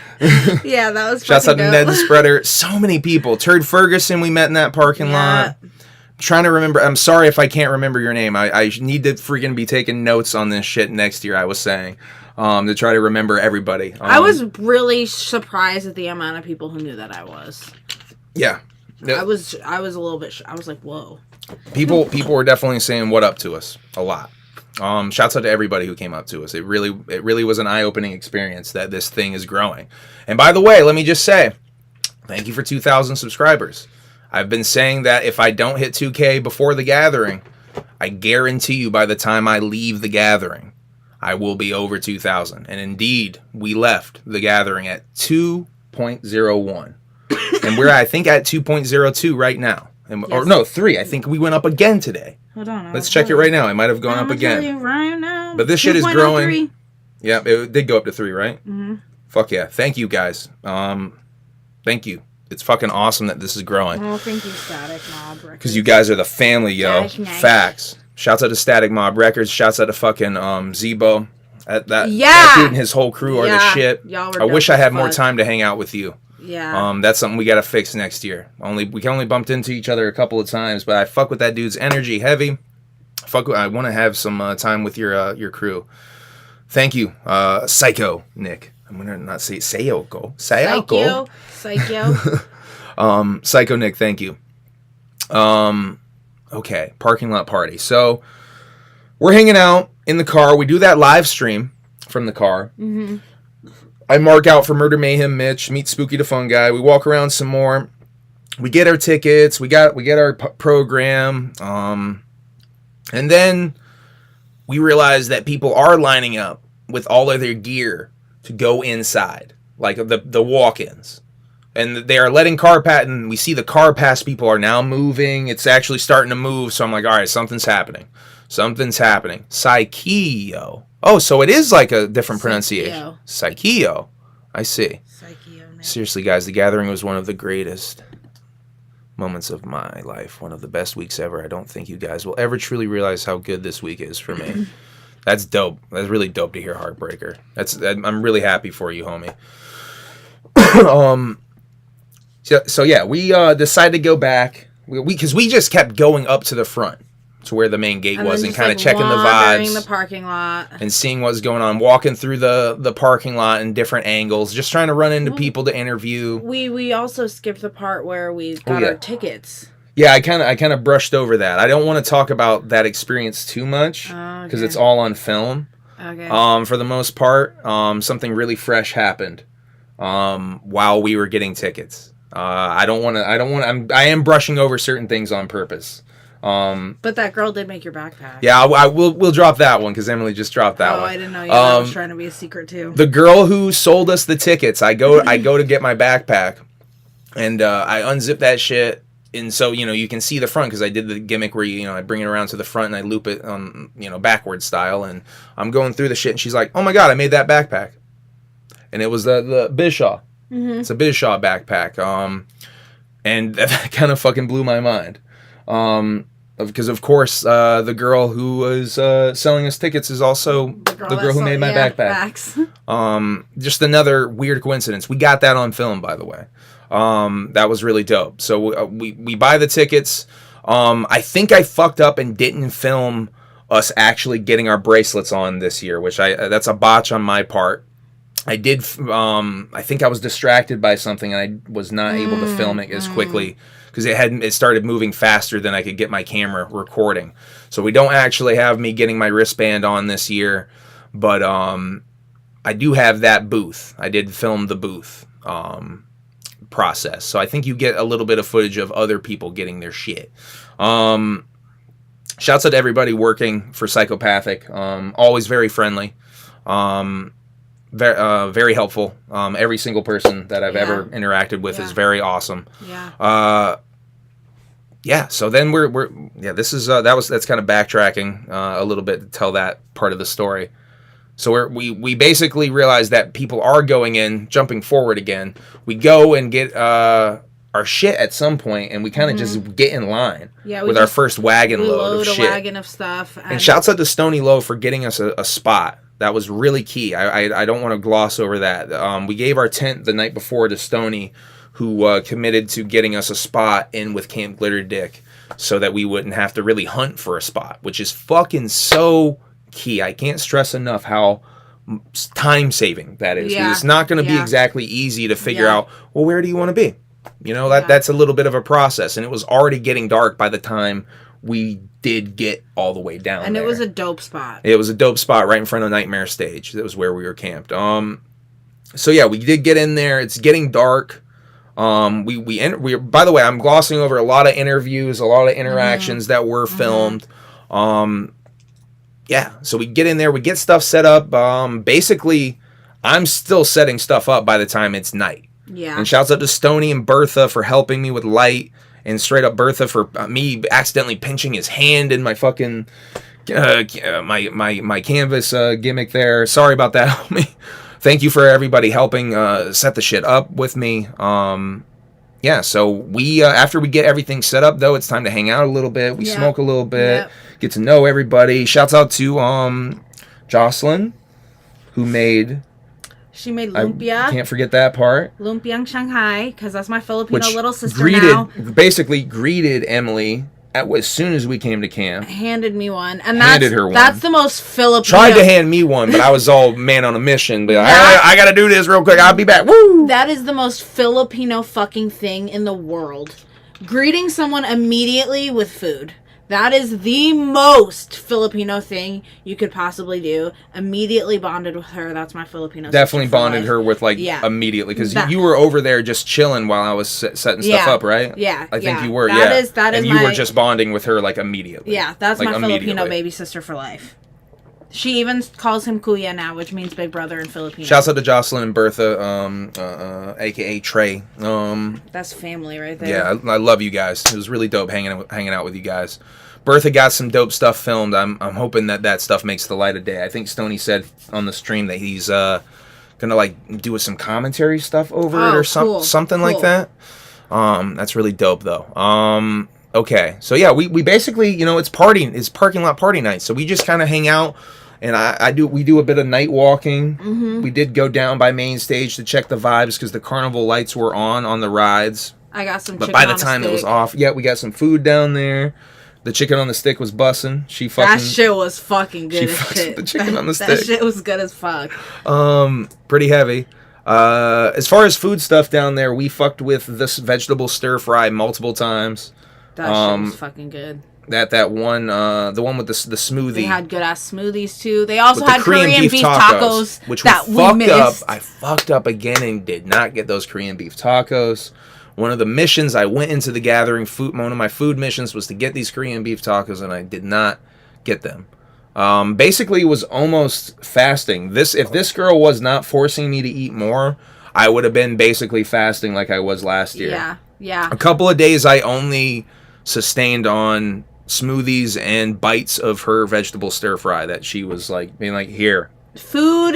Yeah, that was Shouts out to dope. Ned and Spreader. So many people. Turd Ferguson we met in that parking lot. I'm trying to remember. I'm sorry if I can't remember your name. I need to freaking be taking notes on this shit next year, I was saying. To try to remember everybody. I was really surprised at the amount of people who knew that I was. Yeah. I was a little bit... I was like, whoa. People were definitely saying what up to us a lot. Shouts out to everybody who came up to us. It really was an eye-opening experience that this thing is growing. And by the way, let me just say, thank you for 2,000 subscribers. I've been saying that if I don't hit 2K before the gathering, I guarantee you by the time I leave the gathering, I will be over 2,000. And indeed, we left the gathering at 2.01. And we're, I think, at 2.02 right now. And, Yes. Or no, 3. I think we went up again today. Hold on. Let's check it right now. It might have gone up again. Tell you right now. But this shit is growing. 2.03. Yeah, it did go up to 3, right? Mm-hmm. Fuck yeah. Thank you, guys. Thank you. It's fucking awesome that this is growing. Oh, thank you, Static Mob Records. Because you guys are the family, yo. Nice. Facts. Shouts out to Static Mob Records. Shouts out to fucking Zebo. That dude and his whole crew are the shit. Y'all were I wish dope I had as more fuck. time to hang out with you. Yeah. That's something we gotta fix next year. We only bumped into each other a couple of times, but I fuck with that dude's energy heavy. I want to have some time with your crew. Thank you, Psycho Nick. I'm gonna not say Sayoko. Sayoko. Psycho. Psycho Nick. Thank you. Okay, parking lot party. So we're hanging out in the car. We do that live stream from the car. Mm-hmm. I mark out for Murder Mayhem Mitch, meet Spooky the Fun Guy. We walk around some more. We get our tickets. We get our program. And then we realize that people are lining up with all of their gear to go inside, like the walk-ins. And they are letting car pass, and we see the car pass people are now moving. It's actually starting to move. So I'm like, all right, something's happening. Psycheo. Oh, so it is like a different pronunciation. Psycheo. I see. Psycheo. Seriously, guys, the gathering was one of the greatest moments of my life. One of the best weeks ever. I don't think you guys will ever truly realize how good this week is for me. That's dope. That's really dope to hear, Heartbreaker. I'm really happy for you, homie. So yeah, we decided to go back. Because we just kept going up to the front to where the main gate was and kind of checking the vibes. The parking lot. And seeing what's going on. Walking through the parking lot in different angles. Just trying to run into people to interview. We also skipped the part where we got our tickets. Yeah, I kind of brushed over that. I don't want to talk about that experience too much. Because it's all on film. Okay. For the most part, something really fresh happened while we were getting tickets. I am brushing over certain things on purpose. But that girl did make your backpack. Yeah, we'll drop that one because Emilee just dropped that one. Oh, I didn't know. Yeah, I was trying to be a secret too. The girl who sold us the tickets, I go to get my backpack, and I unzip that shit. And so, you can see the front because I did the gimmick where, I bring it around to the front and I loop it on, backward style. And I'm going through the shit and she's like, oh my God, I made that backpack. And it was the Bishaw. Mm-hmm. It's a Bishaw backpack. And that kind of fucking blew my mind. Because, of course, the girl who was selling us tickets is also the girl who made my backpack. Just another weird coincidence. We got that on film, by the way. That was really dope. So we buy the tickets. I think I fucked up and didn't film us actually getting our bracelets on this year, which that's a botch on my part. I did. I think I was distracted by something and I was not able to film it as quickly because it started moving faster than I could get my camera recording. So we don't actually have me getting my wristband on this year, but I do have that booth. I did film the booth. Process. So I think you get a little bit of footage of other people getting their shit. Shouts out to everybody working for Psychopathic. Always very friendly. Very helpful. Every single person that I've ever interacted with is very awesome. Yeah. So then that's kind of backtracking a little bit to tell that part of the story. So we basically realize that people are going in, jumping forward again. We go and get our shit at some point, and we kind of just get in line with our first wagon load of shit. A wagon of stuff. And shouts out to Stony Low for getting us a spot. That was really key. I don't want to gloss over that. We gave our tent the night before to Stony, who committed to getting us a spot in with Camp Glitter Dick so that we wouldn't have to really hunt for a spot, which is fucking so key. I can't stress enough how time saving that is. It's not going to be exactly easy to figure out, well, where do you want to be? That's a little bit of a process, and it was already getting dark by the time we did get all the way down. And there. It was a dope spot. It was a dope spot right in front of Nightmare Stage. That was where we were camped. So yeah, we did get in there. It's getting dark. We by the way, I'm glossing over a lot of interviews, a lot of interactions that were filmed. Yeah, so we get in there, we get stuff set up. Basically, I'm still setting stuff up by the time it's night. Yeah. And shouts out to Stony and Bertha for helping me with light, and straight up Bertha for me accidentally pinching his hand in my fucking my canvas gimmick there. Sorry about that, homie. Thank you for everybody helping set the shit up with me. Yeah, so we after we get everything set up, though, it's time to hang out a little bit. We smoke a little bit, get to know everybody. Shouts out to Jocelyn, who made... She made lumpia. I can't forget that part. Lumpia in Shanghai, because that's my Filipino little sister basically greeted Emilee as soon as we came to camp. Handed me one. And handed her one. That's the most Filipino. Tried to hand me one, but I was all man on a mission. But I got to do this real quick. I'll be back. Woo! That is the most Filipino fucking thing in the world. Greeting someone immediately with food. That is the most Filipino thing you could possibly do. Immediately bonded with her. That's my Filipino. Definitely bonded her with immediately, because you were over there just chilling while I was setting stuff up, right? Yeah, I think you were. That is and you were just bonding with her immediately. Yeah, that's my Filipino baby sister for life. She even calls him Kuya now, which means big brother in Filipino. Shouts out to Jocelyn and Bertha, aka Trey. That's family right there. Yeah, I love you guys. It was really dope hanging out with you guys. Bertha got some dope stuff filmed. I'm hoping that stuff makes the light of day. I think Stoney said on the stream that he's gonna do some commentary stuff over it or something like that. That's really dope though. Okay, so yeah, we basically, it's parking lot party night. So we just kind of hang out, and we do a bit of night walking. Mm-hmm. We did go down by main stage to check the vibes because the carnival lights were on the rides. I got some. But by the time it was off, we got some food down there. The chicken on the stick was bussin'. That shit was fucking good as shit. The chicken on the stick. That shit was good as fuck. Pretty heavy. As far as food stuff down there, we fucked with this vegetable stir fry multiple times. That shit was fucking good. That one, the one with the smoothie. They had good ass smoothies too. They also had Korean beef tacos which that we fucked missed. I fucked up again and did not get those Korean beef tacos. one of the missions I went into the gathering, one of my food missions was to get these Korean beef tacos, and I did not get them. Basically, it was almost fasting. If this girl was not forcing me to eat more, I would have been basically fasting like I was last year. Yeah. A couple of days I only sustained on smoothies and bites of her vegetable stir fry that she was like being like, here. Food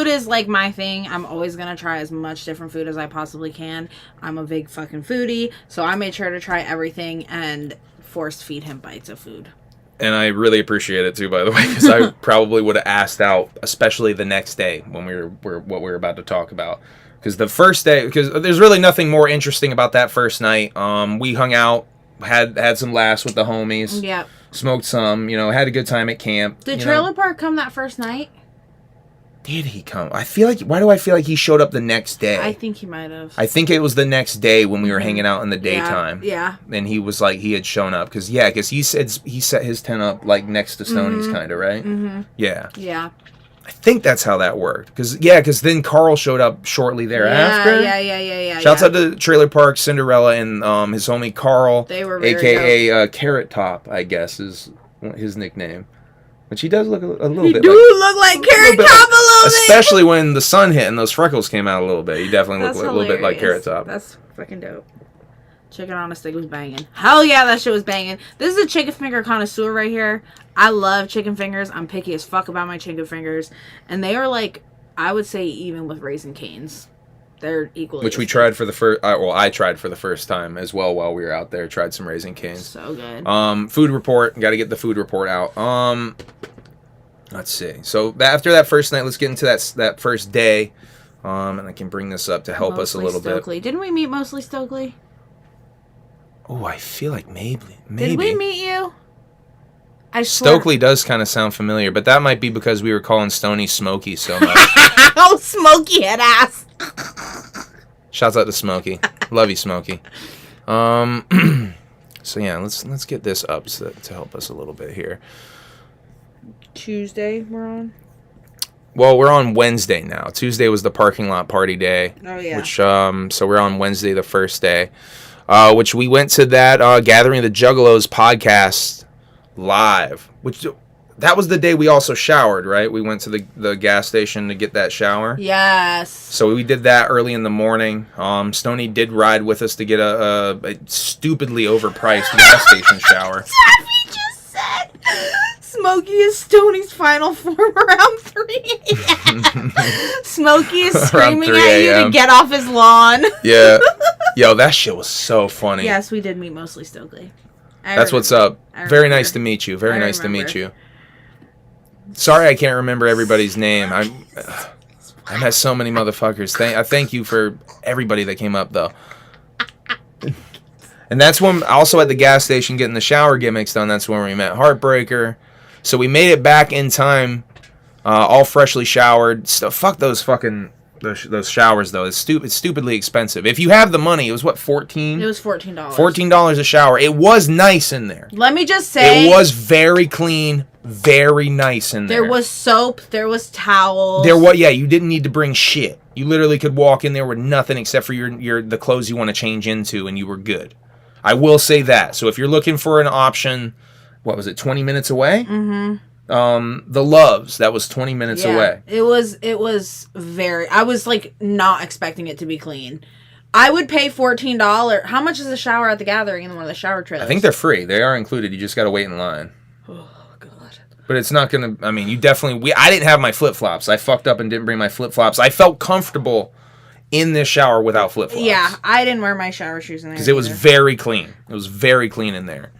is like my thing. I'm always gonna try as much different food as I possibly can. I'm a big fucking foodie, so I made sure to try everything and force feed him bites of food. And I really appreciate it too, by the way, because I probably would have asked out, especially the next day when what we were about to talk about. Because the first day, because there's really nothing more interesting about that first night. We hung out, had some laughs with the homies. Yep. Smoked some, had a good time at camp. Did Trailer Park come that first night? Did he come? Why do I feel like he showed up the next day? I think he might have. I think it was the next day when we were hanging out in the daytime. Yeah. And he was like, he had shown up. Because he said he set his tent up like next to Stoney's kind of, right? Mm-hmm. Yeah. Yeah. I think that's how that worked. Because then Carl showed up shortly thereafter. Yeah. Shouts out to Trailer Park, Cinderella, and his homie Carl. They were very a.k.a. Carrot Top, I guess, is his nickname. Which he does look a little bit like... He do look like Carrot Top a little bit! Especially when the sun hit and those freckles came out a little bit. He definitely looked a little bit like Carrot Top. That's fucking dope. Chicken on a stick was banging. Hell yeah, that shit was banging. This is a chicken finger connoisseur right here. I love chicken fingers. I'm picky as fuck about my chicken fingers. And they are like, I would say even with Raisin Cane's. They're equally. Which we tried for the first... I tried for the first time as well while we were out there. Tried some Raisin Cane's. So good. Food report. Got to get the food report out. Let's see. So after that first night, let's get into that first day. And I can bring this up to help us a little bit. Didn't we meet Mostly Stokely? Oh, I feel like maybe. Did we meet you? I swear. Stokely does kind of sound familiar, but that might be because we were calling Stoney Smokey so much. Oh, Smokey head ass. Shouts out to Smokey. Love you, Smokey. So yeah, let's get this up to help us a little bit here. Tuesday we're on? Well, we're on Wednesday now. Tuesday was the parking lot party day. Oh yeah. Which so we're on Wednesday, the first day. Which we went to that Gathering of the Juggalos podcast live. Which that was the day we also showered, right? We went to the gas station to get that shower. Yes. So we did that early in the morning. Stoney did ride with us to get a stupidly overpriced gas station shower. He just said Smokey is Stoney's final form around 3 a.m. Smokey is screaming at you to get off his lawn. Yeah. Yo, that shit was so funny. Yes, we did meet Mostly Stokely. That's what's up. Very nice to meet you. Very nice to meet you. Sorry I can't remember everybody's name. I met so many motherfuckers. I thank you for everybody that came up, though. And that's when, also at the gas station getting the shower gimmicks done, that's when we met Heartbreaker. So we made it back in time, all freshly showered. Fuck those fucking... Those showers, though. It's stupidly expensive. If you have the money, it was what, $14? It was $14. $14 a shower. It was nice in there. Let me just say, it was very clean, very nice in there. There was soap. There was towels. You didn't need to bring shit. You literally could walk in there with nothing except for the clothes you want to change into, and you were good. I will say that. So if you're looking for an option, what was it, 20 minutes away? Mm-hmm. The Loves, that was 20 minutes away. It was very, I was like not expecting it to be clean. I would pay $14. How much is a shower at the Gathering in one of the shower trailers? I think they're free. They are included. You just got to wait in line. Oh, God. But it's not going to, I mean, I didn't have my flip-flops. I fucked up and didn't bring my flip-flops. I felt comfortable in this shower without flip-flops. Yeah, I didn't wear my shower shoes in there. Because it was very clean. It was very clean in there.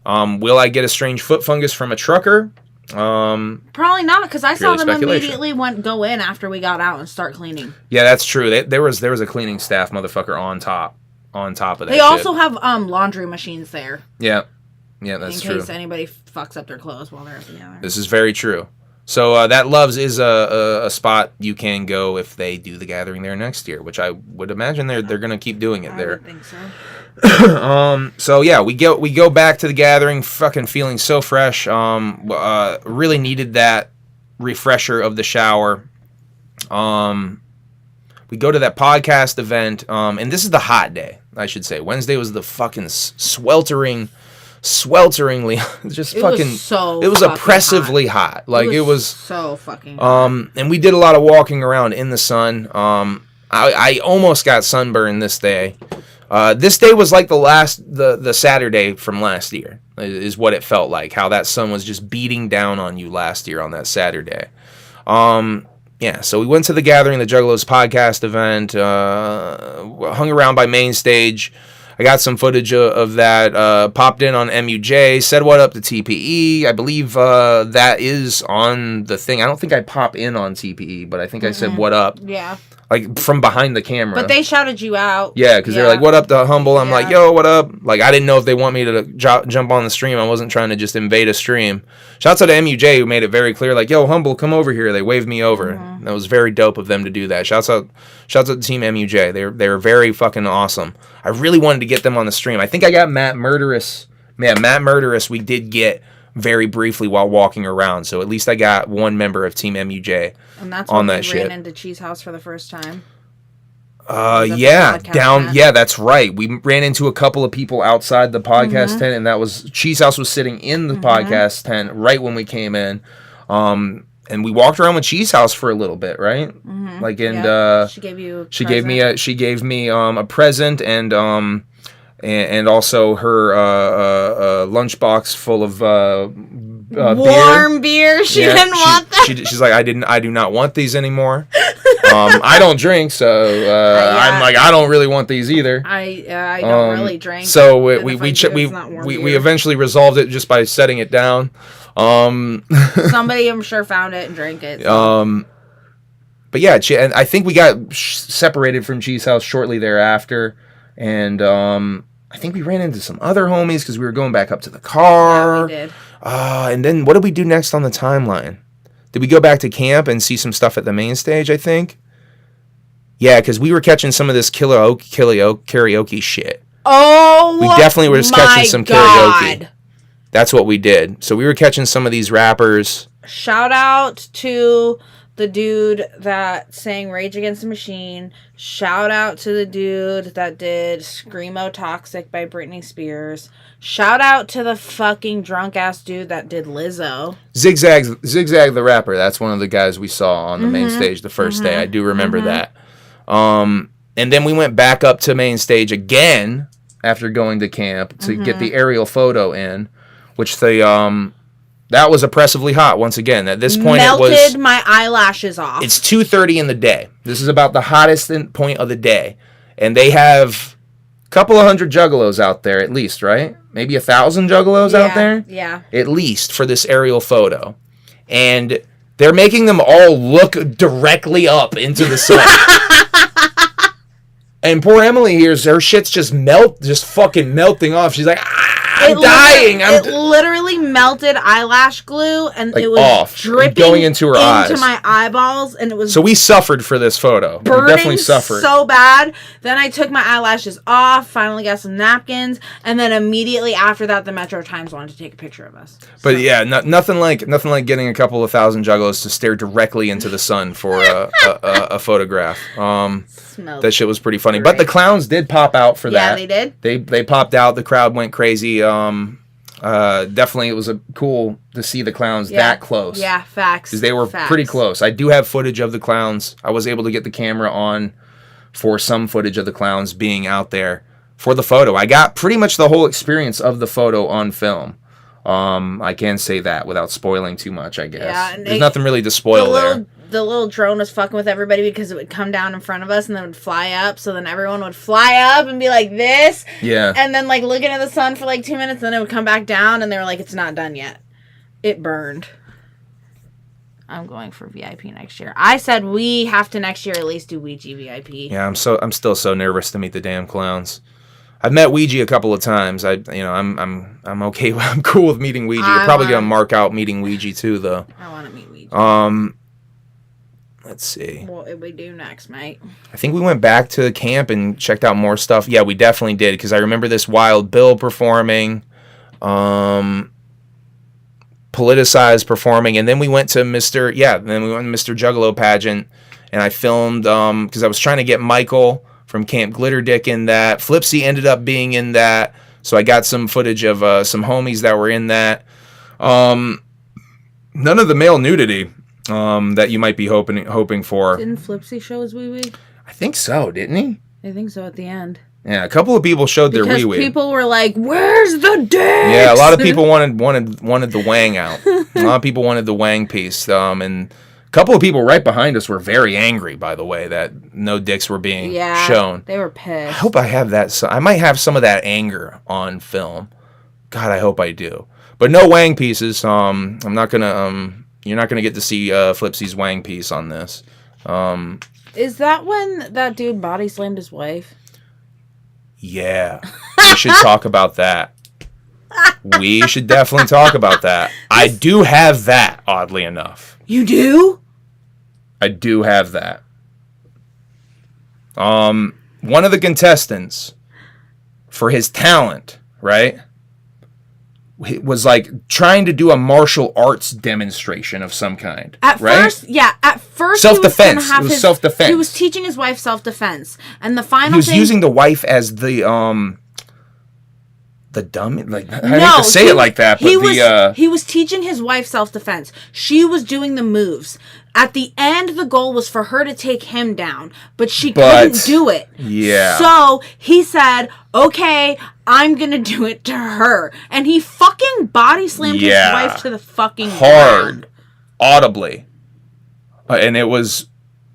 Will I get a strange foot fungus from a trucker? Probably not, because I saw them immediately go in after we got out and start cleaning. Yeah, that's true. There was a cleaning staff motherfucker on top of that. They also have laundry machines there. Yeah, that's true. In case anybody fucks up their clothes while they're at the Gathering. This is very true. So that Loves is a spot you can go if they do the Gathering there next year, which I would imagine they're gonna keep doing it there. I would think so. So yeah, we go back to the Gathering, fucking feeling so fresh. Really needed that refresher of the shower. We go to that podcast event, and this is the hot day. I should say. Wednesday was the fucking swelteringly just It fucking was so it was fucking oppressively hot. Like it was so fucking hot. and we did a lot of walking around in the sun. I almost got sunburned this day. This day was like the Saturday from last year is what it felt like, how that sun was just beating down on you last year on that Saturday. Yeah, so we went to the Gathering of The Juggalos podcast event, hung around by main stage. I got some footage of that, popped in on MUJ, said what up to TPE. I believe that is on the thing. I don't think I pop in on TPE, but I think I said what up. Yeah. Like from behind the camera. But they shouted you out. Yeah, because they're like, what up to Humble? I'm like, yo, what up? Like, I didn't know if they want me to jump on the stream. I wasn't trying to just invade a stream. Shouts out to MUJ, who made it very clear, like, yo, Humble, come over here. They waved me over. Mm-hmm. That was very dope of them to do that. Shouts out to Team MUJ. They were very fucking awesome. I really wanted to get them on the stream. I think I got Matt Murderous. Man, Matt Murderous we did get very briefly while walking around. So at least I got one member of Team MUJ and that's on when that we shit. Ran into Cheese House for the first time. Yeah, down. Yeah, that's right. We ran into a couple of people outside the podcast tent, and that was Cheese House was sitting in the podcast tent right when we came in. And we walked around with Cheese House for a little bit, right? Mm-hmm. Like, and she gave you. She gave me a present and also her lunchbox full of warm beer. She didn't want that. She's like, I do not want these anymore. I don't drink, so I'm like, I don't really want these either. I don't really drink. So we eventually resolved it just by setting it down. Somebody I'm sure found it and drank it. So. But yeah, and I think we got separated from Cheese House shortly thereafter, and I think we ran into some other homies because we were going back up to the car. Yeah, we did. And then what did we do next on the timeline? Did we go back to camp and see some stuff at the main stage, I think? Yeah, because we were catching some of this karaoke shit. Oh, we definitely were just catching some karaoke. That's what we did. So we were catching some of these rappers. Shout out to the dude that sang Rage Against the Machine. Shout out to the dude that did Screamo Toxic by Britney Spears. Shout out to the fucking drunk ass dude that did Lizzo. Zigzag the rapper. That's one of the guys we saw on the main stage the first day. I do remember that. And then we went back up to main stage again after going to camp to get the aerial photo in, which that was oppressively hot once again. At this point, melted my eyelashes off. It's 2:30 in the day. This is about the hottest point of the day, and they have a couple of hundred juggalos out there at least, right? Maybe 1,000 juggalos out there? Yeah. At least for this aerial photo. And they're making them all look directly up into the sun. And poor Emilee here, her shit's just fucking melting off. She's like, I'm dying. It literally melted eyelash glue, and like it was off, dripping going into her eyes, into my eyeballs, and it was. So we suffered for this photo. Burning we definitely suffered so bad. Then I took my eyelashes off. Finally got some napkins, and then immediately after that, the Metro Times wanted to take a picture of us. But yeah, nothing like getting a couple of thousand juggalos to stare directly into the sun for a photograph. That shit was pretty funny. Great. But the clowns did pop out for that. Yeah, they did. They popped out. The crowd went crazy. Definitely, it was cool to see the clowns that close. Yeah, facts. Because they were pretty close. I do have footage of the clowns. I was able to get the camera on for some footage of the clowns being out there for the photo. I got pretty much the whole experience of the photo on film. I can say that without spoiling too much, I guess. Yeah, there's nothing really to spoil there. The little drone was fucking with everybody because it would come down in front of us and then it would fly up. So then everyone would fly up and be like this. Yeah. And then like looking at the sun for like 2 minutes. And then it would come back down and they were like, it's not done yet. It burned. I'm going for VIP next year. I said we have to next year at least do Ouija VIP. Yeah, I'm still so nervous to meet the damn clowns. I've met Ouija a couple of times. I'm okay. I'm cool with meeting Ouija. You're probably gonna mark out meeting Ouija too, though. I want to meet Ouija. Let's see. What did we do next, mate? I think we went back to camp and checked out more stuff. Yeah, we definitely did, because I remember this Wild Bill performing, Politicized performing, and then we went to Mr. Juggalo pageant, and I filmed, because I was trying to get Michael from Camp Glitterdick in that. Flipsy ended up being in that. So I got some footage of some homies that were in that. None of the male nudity that you might be hoping for. Didn't Flipsy show his wee-wee? I think so, didn't he? I think so at the end. Yeah, a couple of people showed their wee-wee. Because people were like, where's the dick? Yeah, a lot of people wanted the wang out. A lot of people wanted the wang piece. And a couple of people right behind us were very angry, by the way, that no dicks were being shown. They were pissed. I hope I have that. I might have some of that anger on film. God, I hope I do. But no wang pieces. I'm not gonna. You're not gonna get to see Flipsy's wang piece on this. Is that when that dude body slammed his wife? Yeah, we should talk about that. We should definitely talk about that. I do have that, oddly enough. You do? I do have that. One of the contestants, for his talent, right, was like trying to do a martial arts demonstration of some kind. At first, self-defense. It was self-defense. He was teaching his wife self-defense, and the final. He was using the wife as the dummy. Like I hate to say it like that, but he was teaching his wife self-defense. She was doing the moves. At the end, the goal was for her to take him down, but she couldn't do it. Yeah. So he said, "Okay, I'm gonna do it to her," and he fucking body slammed his wife to the fucking ground. Audibly, and it was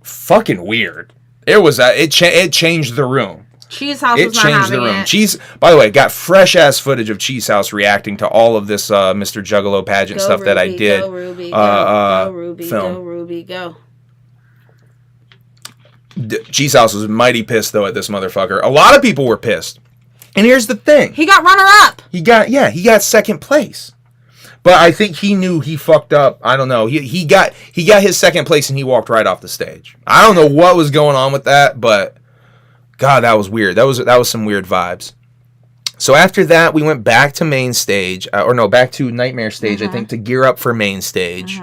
fucking weird. It was it changed the room. Cheese House was not having it. Cheese, by the way, got fresh ass footage of Cheese House reacting to all of this Mr. Juggalo pageant stuff Ruby, that I did. Go Ruby, go Ruby, film. go Ruby, go. Cheese House was mighty pissed though at this motherfucker. A lot of people were pissed. And here's the thing. He got runner up. He got second place. But I think he knew he fucked up. I don't know. He got his second place and he walked right off the stage. I don't know what was going on with that, but God, that was weird. That was some weird vibes. So after that, we went back to main stage, back to Nightmare stage, I think, to gear up for main stage.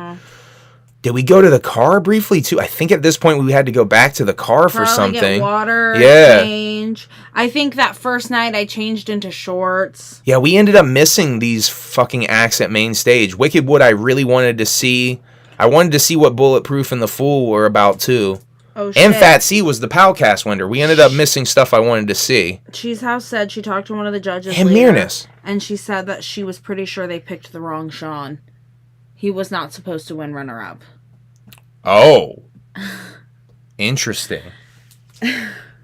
Did we go to the car briefly too? I think at this point we had to go back to the car for something. Get water, change. I think that first night I changed into shorts. Yeah, we ended up missing these fucking acts at main stage. Wicked Wood I really wanted to see. I wanted to see what Bulletproof and The Fool were about too. Oh, shit. And Fat C was the Palcast winner. We ended up missing stuff I wanted to see. Cheese House said she talked to one of the judges and later, Mearness. And she said that she was pretty sure they picked the wrong Sean. He was not supposed to win runner-up. Oh. Interesting.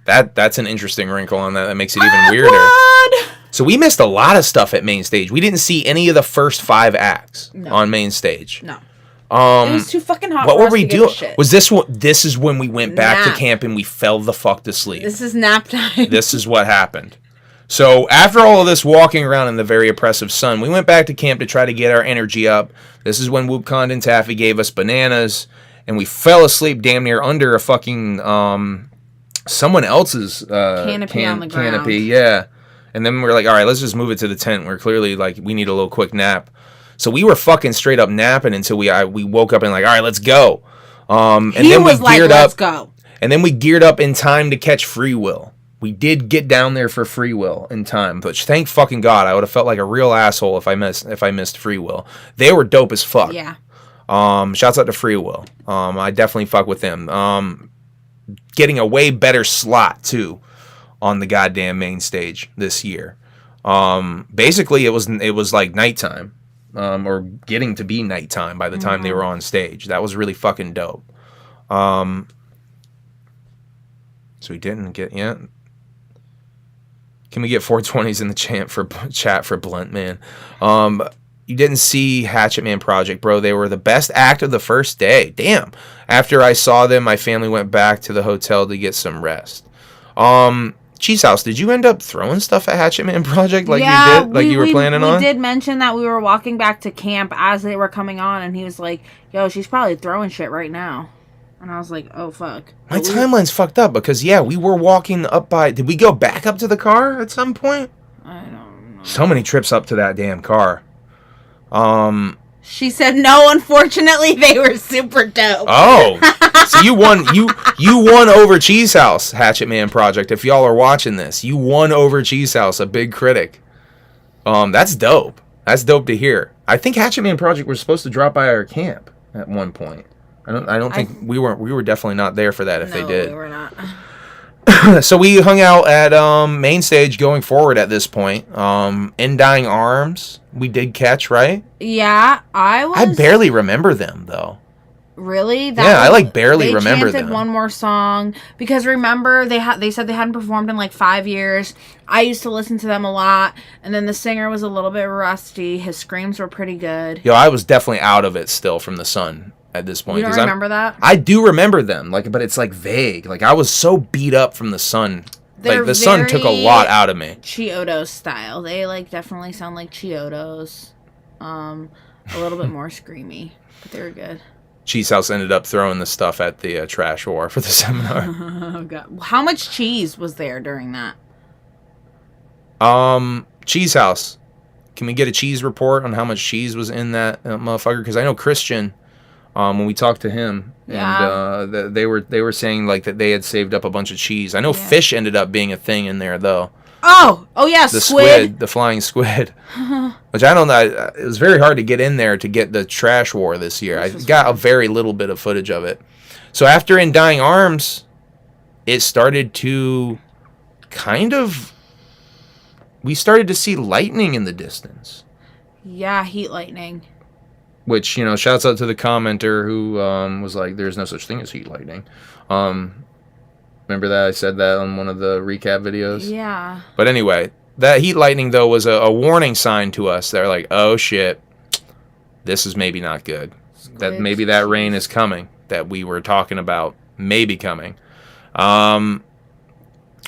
That's an interesting wrinkle on that. That makes it even weirder. So we missed a lot of stuff at main stage. We didn't see any of the first 5 acts on main stage. No. It was too fucking hot. What were we doing? Was this what? This is when we went back to camp and we fell the fuck to sleep. This is nap time. This is what happened. So after all of this walking around in the very oppressive sun, we went back to camp to try to get our energy up. This is when Whoop Condon Taffy gave us bananas, and we fell asleep damn near under a fucking someone else's canopy on the ground. Canopy, yeah. And then we were like, all right, let's just move it to the tent. We're clearly like, we need a little quick nap. So we were fucking straight up napping until we woke up and like, all right, let's go. And then we geared up. Let's go. And then we geared up in time to catch Free Will. We did get down there for Free Will in time, but thank fucking God, I would have felt like a real asshole if I missed Free Will. They were dope as fuck. Yeah. Shouts out to Free Will. I definitely fuck with them. Getting a way better slot too on the goddamn main stage this year. Basically it was like nighttime. Or getting to be nighttime by the time they were on stage. That was really fucking dope. So we didn't get yet. Can we get 420s in the chat for Blunt Man? You didn't see Hatchet Man Project, bro. They were the best act of the first day. Damn. After I saw them, my family went back to the hotel to get some rest. Cheese House, did you end up throwing stuff at Hatchet Man Project you did? Like you were planning on? We did mention that we were walking back to camp as they were coming on, and he was like, yo, she's probably throwing shit right now. And I was like, oh, fuck. My timeline's fucked up because, we were walking up by... Did we go back up to the car at some point? I don't know. So many trips up to that damn car. She said no, unfortunately, they were super dope. Oh. So you won over Cheese House, Hatchet Man Project. If y'all are watching this, you won over Cheese House, a big critic. That's dope. That's dope to hear. I think Hatchet Man Project was supposed to drop by our camp at one point. I don't think we were definitely not there for that if they did. No, we were not. So we hung out at main stage going forward at this point. In Dying Arms, we did catch, right? Yeah, I barely remember them though. Really? I barely remember them. They chanted one more song because remember they said they hadn't performed in like 5 years. I used to listen to them a lot, and then the singer was a little bit rusty. His screams were pretty good. Yo, I was definitely out of it still from the Sun at this point. You don't remember that? I do remember them, but it's like vague. Like I was so beat up from the Sun. Like the Sun took a lot out of me. Chiodos style. They definitely sound like Chiodos. A little bit more screamy, but they were good. Cheese House ended up throwing the stuff at the trash war for the seminar. Oh god! How much cheese was there during that? Cheese House. Can we get a cheese report on how much cheese was in that motherfucker? Because I know Christian, when we talked to him, and they were saying that they had saved up a bunch of cheese. I know fish ended up being a thing in there though. Oh yeah, the squid, the flying squid, which I don't know. It was very hard to get in there to get the trash war this year. I got a very little bit of footage of it. So after In Dying Arms, it started to we started to see lightning in the distance. Yeah, heat lightning. Which, shouts out to the commenter who was like, there's no such thing as heat lightning. Remember that? I said that on one of the recap videos? Yeah. But anyway, that heat lightning, though, was a warning sign to us. They're like, oh, shit, this is maybe not good. That maybe that rain is coming that we were talking about maybe coming.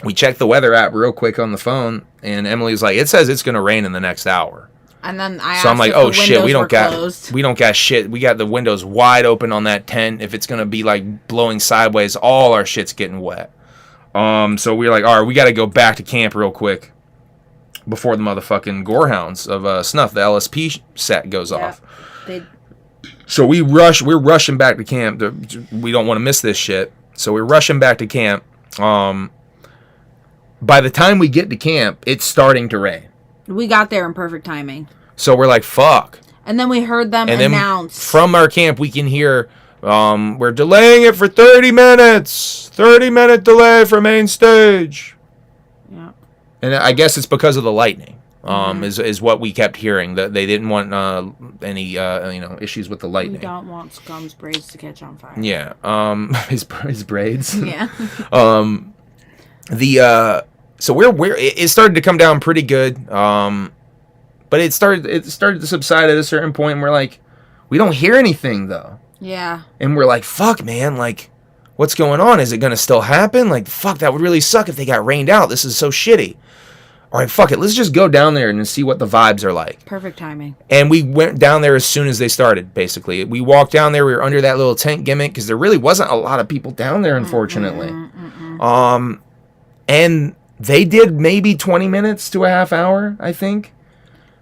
We checked the weather app real quick on the phone, and Emilee's like, it says it's going to rain in the next hour. And then I So I'm like, oh shit, we don't got shit. We got the windows wide open on that tent. If it's gonna be blowing sideways, all our shit's getting wet. So we're like, all right, we got to go back to camp real quick before the motherfucking gorehounds of Snuff, the LSP set goes off. So we're rushing back to camp. We don't want to miss this shit. So we're rushing back to camp. By the time we get to camp, it's starting to rain. We got there in perfect timing. So we're like, fuck. And then we heard them announce. From our camp, we can hear, we're delaying it for 30 minutes. 30-minute delay for main stage. Yeah. And I guess it's because of the lightning, is what we kept hearing. That they didn't want any issues with the lightning. We don't want Scum's braids to catch on fire. Yeah. His braids. Yeah. So it started to come down pretty good. But it started to subside at a certain point, and we're like, we don't hear anything though. Yeah. And we're like, fuck, man, what's going on? Is it gonna still happen? Fuck, that would really suck if they got rained out. This is so shitty. All right, fuck it. Let's just go down there and see what the vibes are like. Perfect timing. And we went down there as soon as they started, basically. We walked down there. We were under that little tent gimmick because there really wasn't a lot of people down there, unfortunately. And they did maybe 20 minutes to a half hour, I think.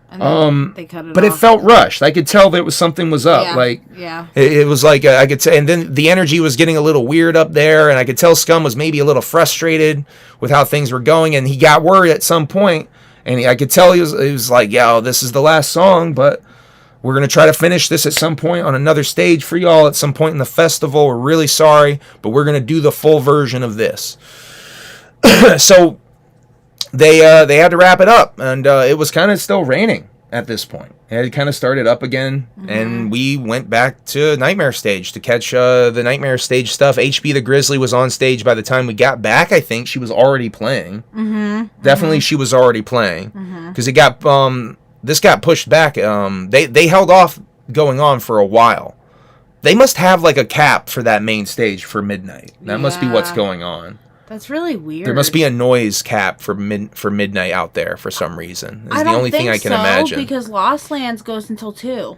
And then they cut it but off. it felt rushed. I could tell that something was up. Yeah. It was like I could tell, and then the energy was getting a little weird up there, and I could tell Scum was maybe a little frustrated with how things were going, and he got worried at some point, and I could tell he was like, "Yo, this is the last song, but we're gonna try to finish this at some point on another stage for y'all at some point in the festival. We're really sorry, but we're gonna do the full version of this." So they had to wrap it up, and it was kind of still raining at this point. It had kind of started up again, and we went back to Nightmare Stage to catch the Nightmare Stage stuff. HB the Grizzly was on stage by the time we got back. I think she was already playing. Definitely she was already playing, because it got this got pushed back. They held off going on for a while. They must have a cap for that main stage for midnight. That must be what's going on. That's really weird. There must be a noise cap for midnight out there for some reason. It's the only thing I can imagine. Because Lost Lands goes until 2.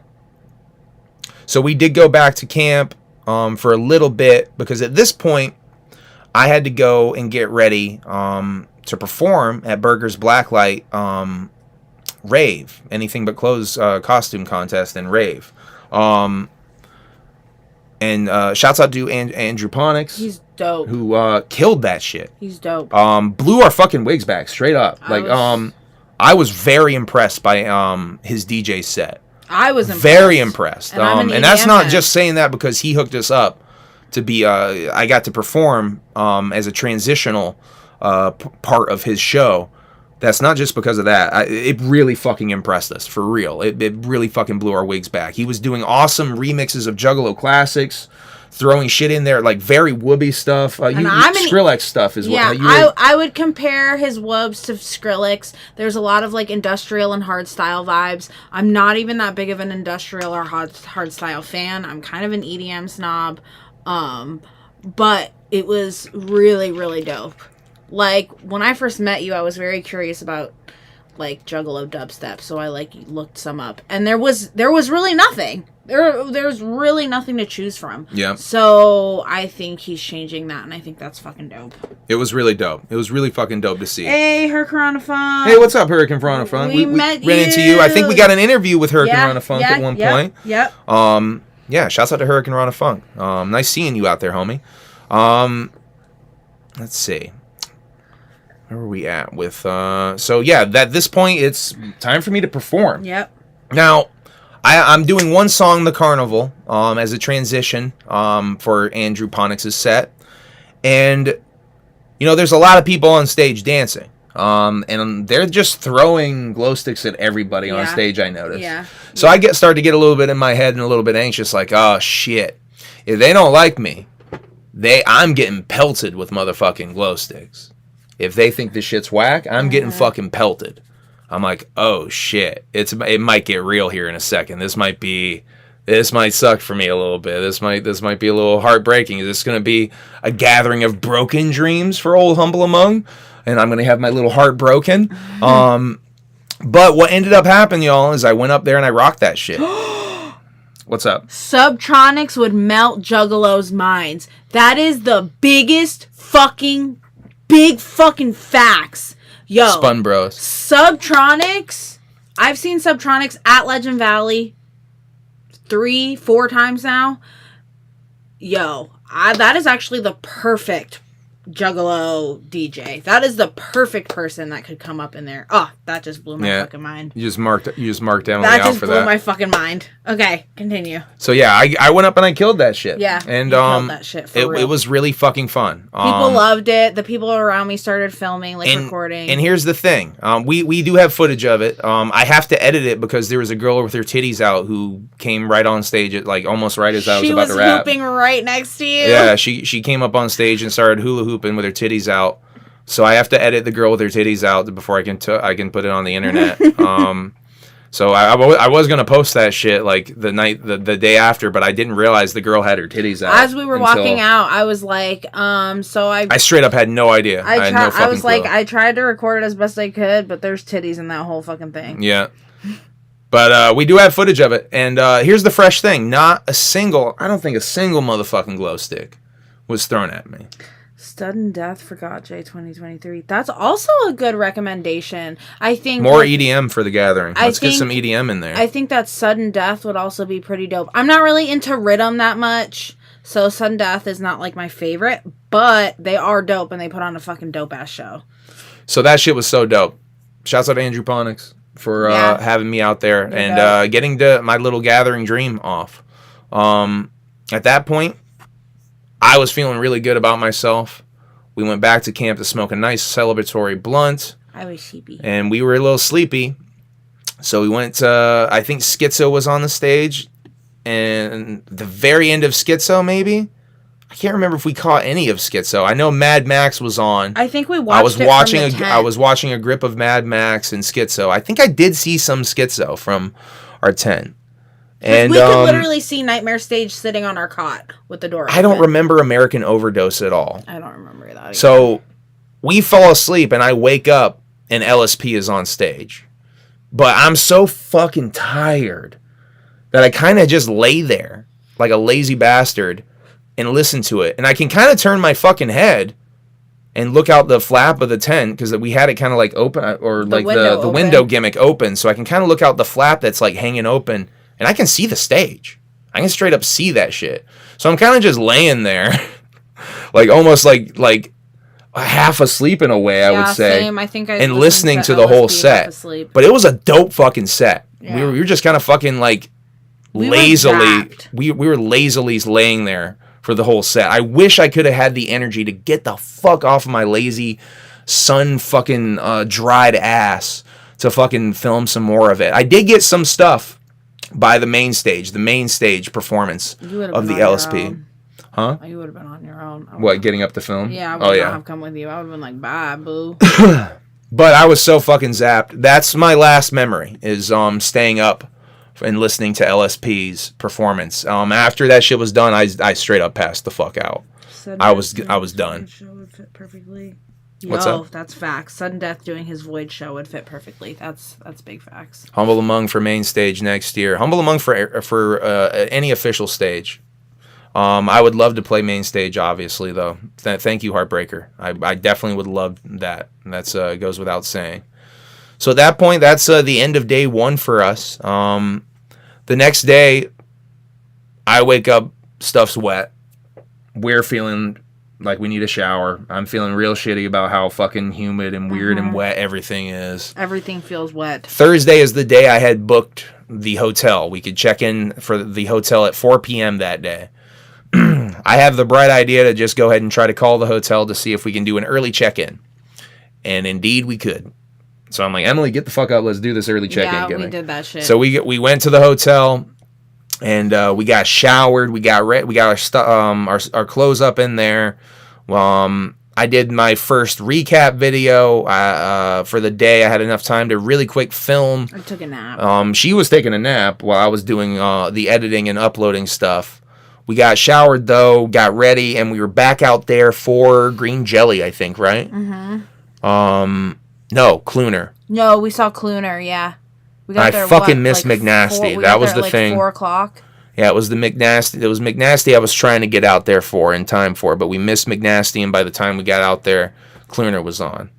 So we did go back to camp for a little bit, because at this point I had to go and get ready to perform at Burger's Blacklight rave, anything but clothes costume contest and rave. And shouts out to Andrew Ponix. He's dope. Who killed that shit. He's dope. Blew our fucking wigs back straight up. I was very impressed by his DJ set. I was impressed. Very impressed. And that's not just saying that because he hooked us up to be. I got to perform as a transitional part of his show. That's not just because of that. It really fucking impressed us, for real. It really fucking blew our wigs back. He was doing awesome remixes of Juggalo classics, throwing shit in there, like very whoopy stuff. Skrillex stuff is what you were... I would compare his whoops to Skrillex. There's a lot of like industrial and hardstyle vibes. I'm not even that big of an industrial or hardstyle fan. I'm kind of an EDM snob. But it was really, really dope. Like, when I first met you, I was very curious about, like, Juggalo dubstep, so I, like, looked some up. And there was really nothing. There's really nothing to choose from. Yeah. So, I think he's changing that, and I think that's fucking dope. It was really dope. It was really fucking dope to see. Hey, Hurricane Funk. Hey, what's up, Hurricane Funk? We met ran into you. I think we got an interview with Hurricane Funk at one point. Yep. Yeah, shouts out to Hurricane Funk. Nice seeing you out there, homie. Let's see. Where are we at with, so yeah, at this point, it's time for me to perform. Yep. Now, I'm doing one song, The Carnival, as a transition, for Andrew Ponix's set. And, you know, there's a lot of people on stage dancing. And they're just throwing glow sticks at everybody on stage, I noticed. Yeah. So I started to get a little bit in my head and a little bit anxious, like, oh, shit. If they don't like me, I'm getting pelted with motherfucking glow sticks. If they think this shit's whack, I'm getting fucking pelted. I'm like, oh shit, it might get real here in a second. This might suck for me a little bit. This might be a little heartbreaking. Is this gonna be a gathering of broken dreams for old Humble Among? And I'm gonna have my little heart broken. But what ended up happening, y'all, is I went up there and I rocked that shit. What's up? Subtronics would melt Juggalos' minds. That is the biggest fucking big fucking facts. Yo. Spun Bros. Subtronics. I've seen Subtronics at Legend Valley 3-4 times now. Yo. That is actually the perfect Juggalo DJ. That is the perfect person that could come up in there. Oh, that just blew my fucking mind. You just marked down that out for that. That just blew my fucking mind. Okay, continue. So yeah, I went up and I killed that shit. Yeah, and killed that shit for real. It was really fucking fun. People loved it. The people around me started filming, recording. And here's the thing, we do have footage of it. I have to edit it because there was a girl with her titties out who came right on stage at like almost right as I was about to rap. She was hooping right next to you. Yeah, she came up on stage and started hula hooping with her titties out. So I have to edit the girl with her titties out before I can put it on the internet. So I was gonna post that shit like the day after, but I didn't realize the girl had her titties out. As we were walking out, I was like, so I straight up had no idea. I had no fucking clue. I tried to record it as best I could, but there's titties in that whole fucking thing. Yeah. But we do have footage of it, and here's the fresh thing: I don't think a single motherfucking glow stick was thrown at me. Sudden Death for GOTJ 2023. That's also a good recommendation. I think more EDM for the gathering. Let's get some EDM in there. I think that Sudden Death would also be pretty dope. I'm not really into rhythm that much, so Sudden Death is not like my favorite, but they are dope and they put on a fucking dope ass show. So that shit was so dope. Shouts out to Andrew Ponix for having me out there and getting my little gathering dream off. At that point, I was feeling really good about myself. We went back to camp to smoke a nice celebratory blunt. I was sleepy. And we were a little sleepy. So we went to, I think Schizo was on the stage. And the very end of Schizo, maybe? I can't remember if we caught any of Schizo. I know Mad Max was on. I think we watched I was watching a grip of Mad Max and Schizo. I think I did see some Schizo from our tent. And we could literally see Nightmare Stage sitting on our cot with the door open. I don't remember American Overdose at all. I don't remember that either. So we fall asleep and I wake up and LSP is on stage. But I'm so fucking tired that I kind of just lay there like a lazy bastard and listen to it. And I can kind of turn my fucking head and look out the flap of the tent because we had it kind of like open or like the window gimmick open. So I can kind of look out the flap that's like hanging open. And I can see the stage. I can straight up see that shit. So I'm kind of just laying there, like almost like half asleep in a way, I would say. Same. I think and listening to the whole set. But it was a dope fucking set. Yeah. We were just kind of fucking like lazily. We were lazily laying there for the whole set. I wish I could have had the energy to get the fuck off of my lazy sun fucking dried ass to fucking film some more of it. I did get some stuff by the main stage performance of the LSP. Huh? You would have been on your own. What, getting up the film? Yeah, I would not have come with you. I would have been like, bye, boo. But I was so fucking zapped. That's my last memory, is staying up and listening to LSP's performance. After that shit was done, I straight up passed the fuck out. I was done. Show would fit perfectly. What's up? That's facts. Sudden Death doing his Void show would fit perfectly. That's big facts. Humble Among for main stage next year. Humble Among for any official stage. I would love to play main stage, obviously, though. Thank you, Heartbreaker. I definitely would love that. That's goes without saying. So at that point, that's the end of day one for us. The next day, I wake up, stuff's wet. We're feeling like we need a shower. I'm feeling real shitty about how fucking humid and weird and wet everything is. Everything feels wet. Thursday is the day I had booked the hotel. We could check in for the hotel at 4 p.m. that day. I have the bright idea to just go ahead and try to call the hotel to see if we can do an early check-in. And indeed we could. So I'm like, Emily, get the fuck up. Let's do this early check-in. Yeah, we did that shit. So we went to the hotel, and we got showered. We got our clothes up in there. I did my first recap video for the day. I had enough time to really quick film. I took a nap. She was taking a nap while I was doing the editing and uploading stuff. We got showered, though, got ready, and we were back out there for Green Jelly, I think, right? Mm-hmm. No, Cluner. No, we saw Cluner, yeah. We got there, fucking missed McNasty. That was the thing. 4 o'clock. Yeah, it was the McNasty. It was McNasty I was trying to get out there in time for, but we missed McNasty, and by the time we got out there, Cluner was on.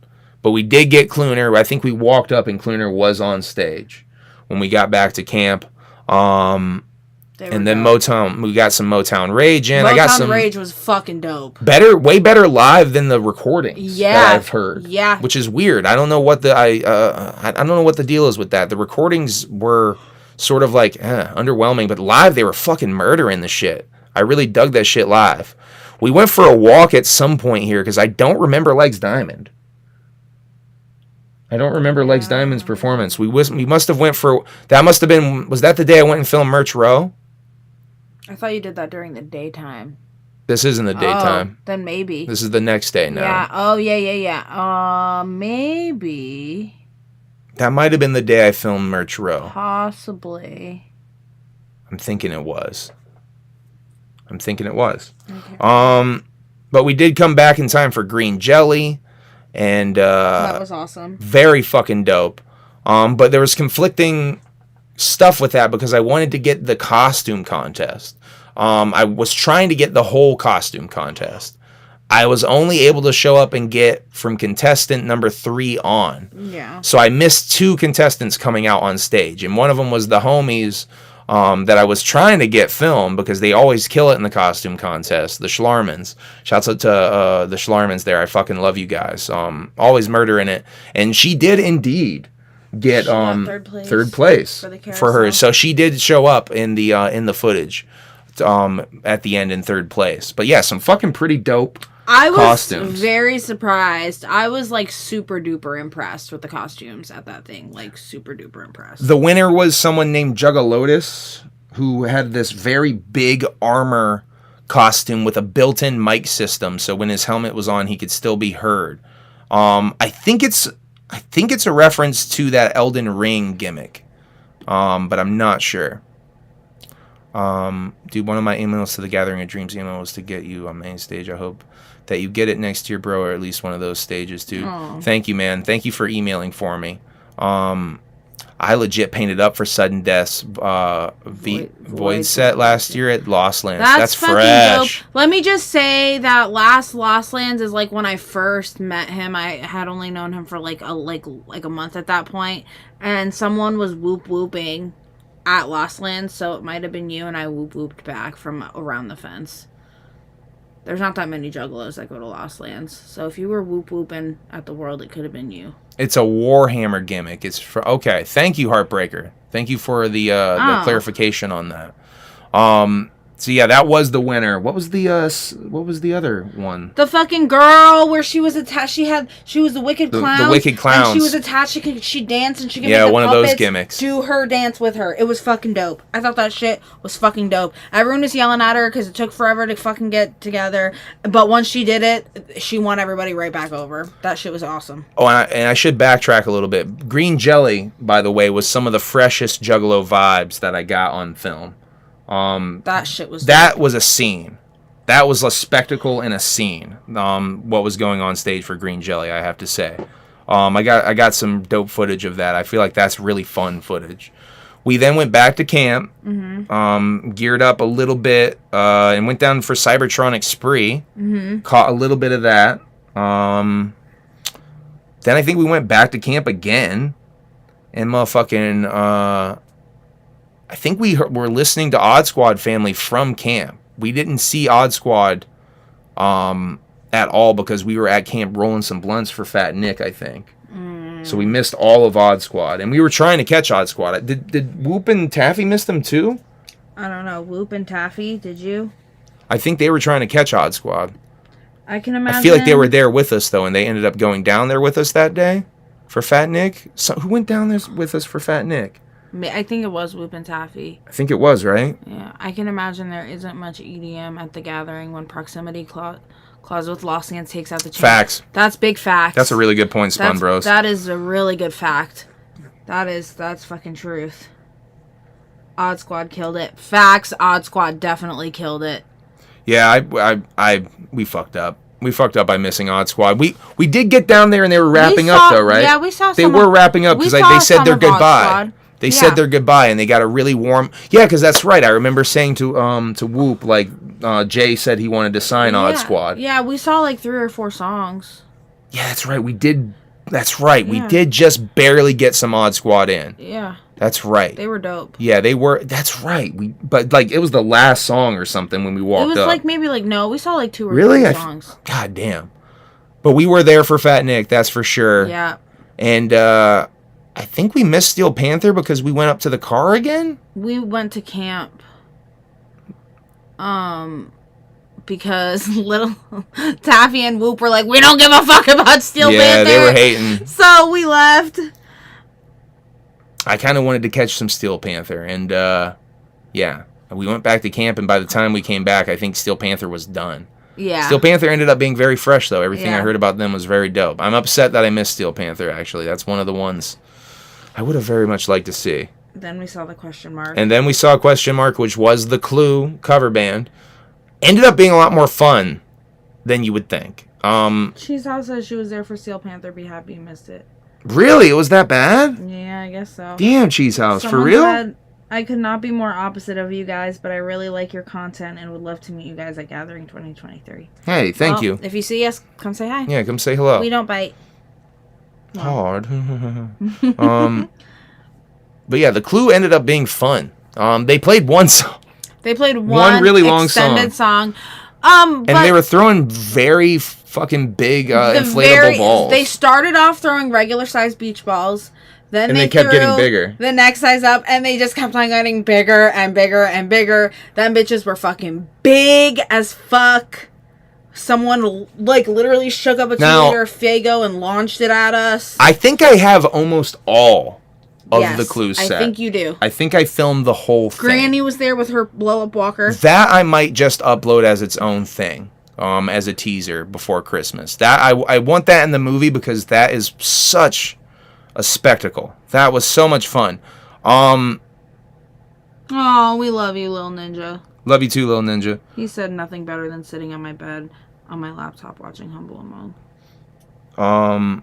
But we did get Cluner. I think we walked up, and Cluner was on stage when we got back to camp. And then Motown, we got some Motown Rage in. Motown Rage was fucking dope. Way better live than the recordings that I've heard. Yeah, which is weird. I don't know what I don't know what the deal is with that. The recordings were sort of like underwhelming, but live they were fucking murdering the shit. I really dug that shit live. We went for a walk at some point here because I don't remember Legs Diamond. I don't remember Legs Diamond's performance. We must have went for that. Must have been, was that the day I went and filmed Merch Row? I thought you did that during the daytime. This isn't the daytime. Then maybe. This is the next day now. Yeah. Oh, yeah. Maybe. That might have been the day I filmed Merch Row. Possibly. I'm thinking it was. Okay. But we did come back in time for Green Jelly. And that was awesome. Very fucking dope. But there was conflicting stuff with that because I wanted to get the costume contest. I was trying to get the whole costume contest. I was only able to show up and get from contestant number 3 on. Yeah. So I missed 2 contestants coming out on stage, and one of them was the homies that I was trying to get filmed because they always kill it in the costume contest. The Schlarmans. Shouts out to the Schlarmans there. I fucking love you guys. Always murdering it. And she did indeed get third place for her. So she did show up in the footage at the end in 3rd place. But yeah, some fucking pretty dope costumes. Very surprised. I was like super duper impressed with the costumes at that thing. Like super duper impressed. The winner was someone named Juggalo, who had this very big armor costume with a built-in mic system, so when his helmet was on, he could still be heard. I think it's a reference to that Elden Ring gimmick, but I'm not sure. Dude, one of my emails to the Gathering of Dreams email was to get you on main stage. I hope that you get it next year, bro, or at least one of those stages, dude. Aww. Thank you, man. Thank you for emailing for me. I legit painted up for Sudden Death's Void set last year at Lost Lands. That's fresh. Dope. Let me just say that last Lost Lands is like when I first met him. I had only known him for like a month at that point, and someone was whooping at Lost Lands, so it might have been you, and I whooped back from around the fence. There's not that many juggalos that go to Lost Lands, so if you were whooping at the world, it could have been you. It's a Warhammer gimmick. It's for okay. Thank you, Heartbreaker. Thank you for the clarification on that. So yeah, that was the winner. What was the other one? The fucking girl where she was attached. She was the wicked clown. The wicked clowns. And she was attached. She danced and she could make the one of those puppets gimmicks. do her dance with her. It was fucking dope. I thought that shit was fucking dope. Everyone was yelling at her because it took forever to fucking get together. But once she did it, she won everybody right back over. That shit was awesome. Oh, and I should backtrack a little bit. Green Jelly, by the way, was some of the freshest Juggalo vibes that I got on film. That shit was that was a scene. That was a spectacle and a scene. What was going on stage for Green Jelly, I have to say. I got some dope footage of that. I feel like that's really fun footage. We then went back to camp, geared up a little bit, and went down for Cybertronic Spree. Caught a little bit of that. Then I think we went back to camp again, and motherfucking. I think we were listening to Odd Squad Family from camp. We didn't see Odd Squad at all because we were at camp rolling some blunts for Fat Nick, I think. So we missed all of Odd Squad. And we were trying to catch Odd Squad. Did Whoop and Taffy miss them too? I don't know. Whoop and Taffy, did you? I think they were trying to catch Odd Squad. I can imagine. I feel like they were there with us, though, and they ended up going down there with us that day for Fat Nick. So who went down there with us for Fat Nick? I think it was Whoop and Taffy. I think it was, right? Yeah, I can imagine there isn't much EDM at the gathering when proximity clause with Lost Lands takes out the chain. Facts. That's big facts. That's a really good point, Spun Bros. That is a really good fact. That's fucking truth. Odd Squad killed it. Facts. Odd Squad definitely killed it. Yeah, we fucked up. We fucked up by missing Odd Squad. We did get down there and they were wrapping up though, right? Yeah, we saw. They were wrapping up because they said their goodbye. They said their goodbye, and they got a really warm. Yeah, because that's right. I remember saying to Whoop, like Jay said he wanted to sign Odd Squad. Yeah, we saw like 3 or 4 songs. Yeah, that's right. We did. That's right. Yeah. We did just barely get some Odd Squad in. Yeah. That's right. They were dope. Yeah, they were. That's right. But like it was the last song or something when we walked up. It was like maybe like no, we saw like 2 or 3 songs. God damn. But we were there for Fat Nick. That's for sure. Yeah. And I think we missed Steel Panther because we went up to the car again. We went to camp. Because little Taffy and Whoop were like, we don't give a fuck about Steel Panther. Yeah, they were hating. So we left. I kind of wanted to catch some Steel Panther. And, yeah. We went back to camp, and by the time we came back, I think Steel Panther was done. Yeah. Steel Panther ended up being very fresh, though. Everything I heard about them was very dope. I'm upset that I missed Steel Panther, actually. That's one of the ones I would have very much liked to see. Then we saw the Question Mark. And then we saw Question Mark, which was the Clue cover band. Ended up being a lot more fun than you would think. Cheese House says she was there for Steel Panther. Be happy you missed it. Really? It was that bad? Yeah, I guess so. Damn, Cheese House. For real? Said, I could not be more opposite of you guys, but I really like your content and would love to meet you guys at Gathering 2023. Hey, thank you. If you see us, come say hi. Yeah, come say hello. We don't bite. Hard. But yeah, the Clue ended up being fun. They played one song. They played one really long extended song. And they were throwing very fucking big inflatable balls. They started off throwing regular sized beach balls. Then they kept getting bigger. The next size up, and they just kept on getting bigger and bigger and bigger. Them bitches were fucking big as fuck. Someone, like, literally shook up a 2-liter Fago and launched it at us. I think I have almost all of the Clue set. I think you do. I think I filmed the whole thing. Granny was there with her blow-up walker. That I might just upload as its own thing, as a teaser before Christmas. That I want that in the movie because that is such a spectacle. That was so much fun. Oh, we love you, little ninja. Love you too, little ninja. He said nothing better than sitting on my bed on my laptop watching Humble Among.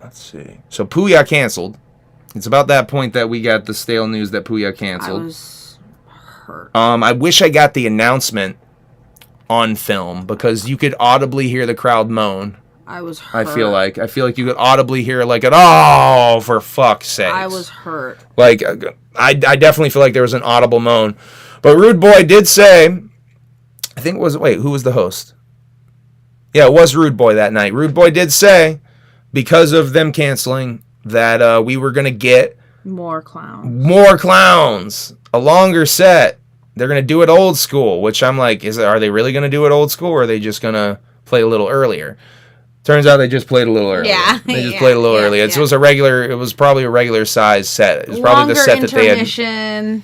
Let's see. So Pouya canceled. It's about that point that we got the stale news that Pouya canceled. I was hurt. I wish I got the announcement on film because you could audibly hear the crowd moan I was hurt. I feel like you could audibly hear like an "oh, for fuck's sake." I was hurt. Like I definitely feel like there was an audible moan. But Rude Boy did say, I think it was, who was the host? Yeah, it was Rude Boy that night. Rude Boy did say, because of them canceling, that we were going to get more clowns, a longer set. They're going to do it old school, which I'm like, are they really going to do it old school, or are they just going to play a little earlier? Turns out they just played a little earlier. Yeah. They just played a little earlier. It was probably a regular size set. It was probably the set that they had.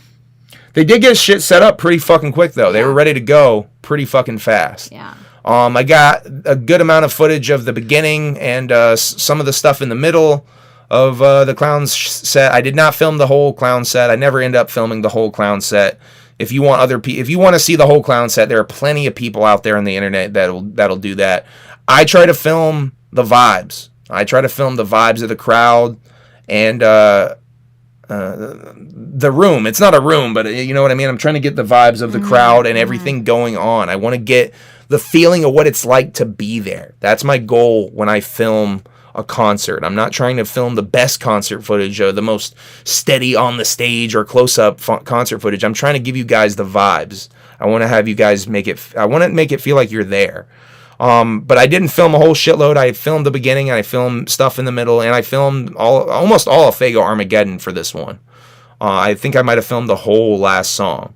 They did get shit set up pretty fucking quick, though. They were ready to go pretty fucking fast. Yeah. I got a good amount of footage of the beginning and some of the stuff in the middle of the clown set. I did not film the whole clown set. I never end up filming the whole clown set. If you want to see the whole clown set, there are plenty of people out there on the internet that'll do that. I try to film the vibes. I try to film the vibes of the crowd and the room. It's not a room, but you know what I mean? I'm trying to get the vibes of the crowd and everything going on. I want to get the feeling of what it's like to be there. That's my goal when I film a concert. I'm not trying to film the best concert footage or the most steady on the stage or close-up concert footage. I'm trying to give you guys the vibes. I want to have you guys I want to make it feel like you're there. But I didn't film a whole shitload. I filmed the beginning, and I filmed stuff in the middle, and I filmed almost all of Faygo Armageddon for this one. I think I might have filmed the whole last song.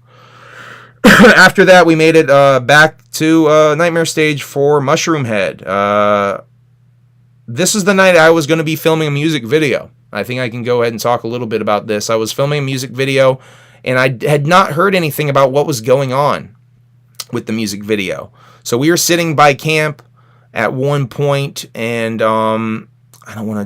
After that, we made it back to Nightmare Stage for Mushroom Head. This is the night I was going to be filming a music video. I think I can go ahead and talk a little bit about this. I was filming a music video, and I had not heard anything about what was going on with the music video. So we were sitting by camp at one point, and I'm not going to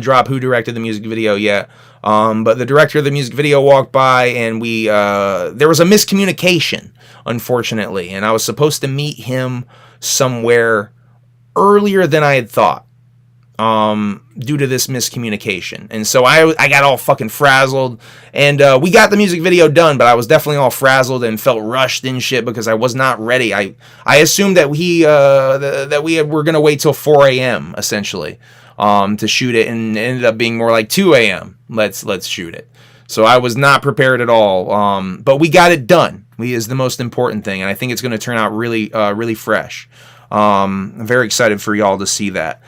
drop who directed the music video yet, but the director of the music video walked by, and there was a miscommunication, unfortunately, and I was supposed to meet him somewhere earlier than I had thought, due to this miscommunication. And so I got all fucking frazzled, and we got the music video done, but I was definitely all frazzled and felt rushed and shit because I was not ready. I assumed that we were going to wait till 4 a.m. essentially to shoot it, and it ended up being more like 2 a.m. Let's shoot it. So I was not prepared at all, but we got it done. Is the most important thing, and I think it's going to turn out really really fresh. I'm very excited for y'all to see that.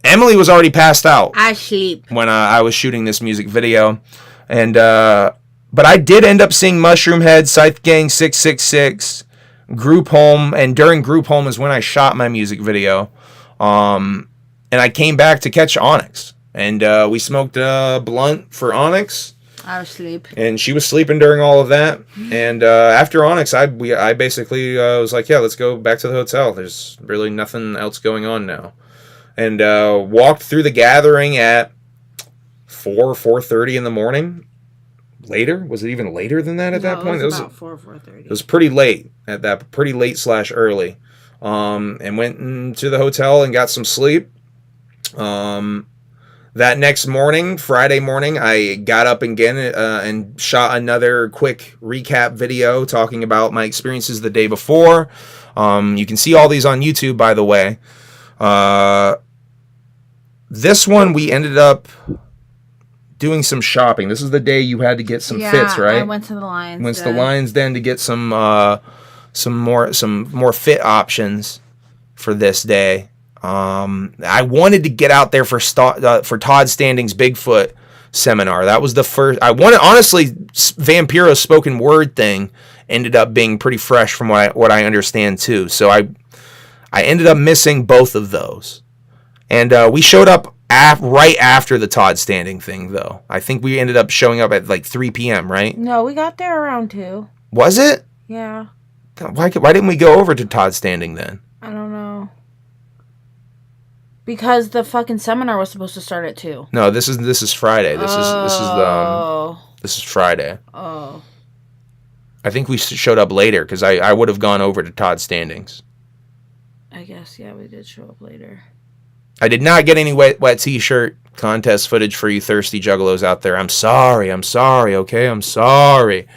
Emilee was already passed out. I sleep when I was shooting this music video, and but I did end up seeing Mushroom Head, Scythe Gang 666, Group Home, and during Group Home is when I shot my music video. And I came back to catch Onyx, and we smoked a blunt for Onyx. I was asleep, and she was sleeping during all of that. And after Onyx, I basically was like, yeah, let's go back to the hotel. There's really nothing else going on now. And walked through the gathering at 4:30 in the morning. Later? Was it even later than that at that point? It was about 4:30. It was pretty late at that, pretty late/early. And went into the hotel and got some sleep. That next morning, Friday morning, I got up again and shot another quick recap video talking about my experiences the day before. You can see all these on YouTube, by the way. This one, we ended up doing some shopping. This is the day you had to get some fits, right? I went to the Lions. Went to the Lions Den to get some more fit options for this day. I wanted to get out there for Todd Standing's Bigfoot seminar. That was the first. I wanted, honestly, Vampiro's spoken word thing ended up being pretty fresh from what I understand too. So I ended up missing both of those, and we showed up right after the Todd Standing thing, though. I think we ended up showing up at like 3 p.m. Right? No, we got there around 2. Was it? Yeah. Why didn't we go over to Todd Standing then? I don't know. Because the fucking seminar was supposed to start at 2. No, this is Friday. This is Friday. Oh. I think we showed up later because I would have gone over to Todd Standing's. I guess, yeah, we did show up later. I did not get any wet t-shirt contest footage for you thirsty juggalos out there. I'm sorry, okay? I'm sorry.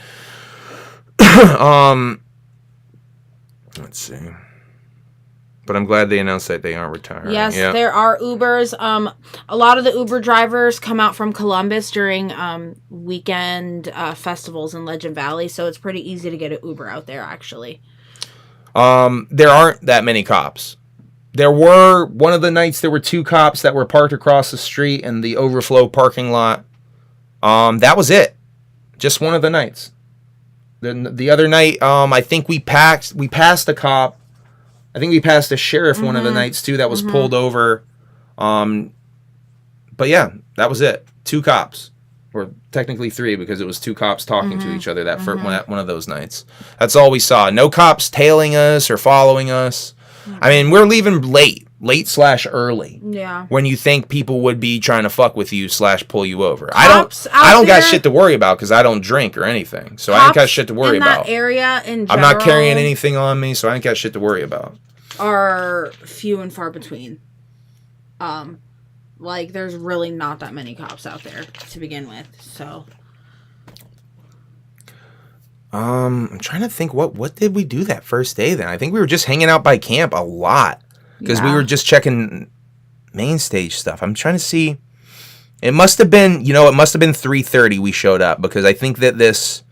Let's see. But I'm glad they announced that they aren't retiring. Yes, there are Ubers. A lot of the Uber drivers come out from Columbus during weekend festivals in Legend Valley, so it's pretty easy to get an Uber out there, actually. There aren't that many cops. There were, one of the nights, there were 2 cops that were parked across the street in the overflow parking lot. That was it. Just one of the nights. The other night, I think we passed a cop. I think we passed a sheriff one of the nights, too, that was pulled over. But yeah, that was it. 2 cops. Or technically 3, because it was 2 cops talking to each other that one of those nights. That's all we saw. No cops tailing us or following us. I mean, we're leaving late/early. Yeah. When you think people would be trying to fuck with you / pull you over. Cops I don't got shit to worry about because I don't drink or anything. So I ain't got shit to worry about. In that area in general, I'm not carrying anything on me, so I ain't got shit to worry about. Are few and far between. Like, there's really not that many cops out there to begin with, so. I'm trying to think, what did we do that first day then? I think we were just hanging out by camp a lot because we were just checking main stage stuff. I'm trying to see. It must have been 3:30 we showed up because I think that this,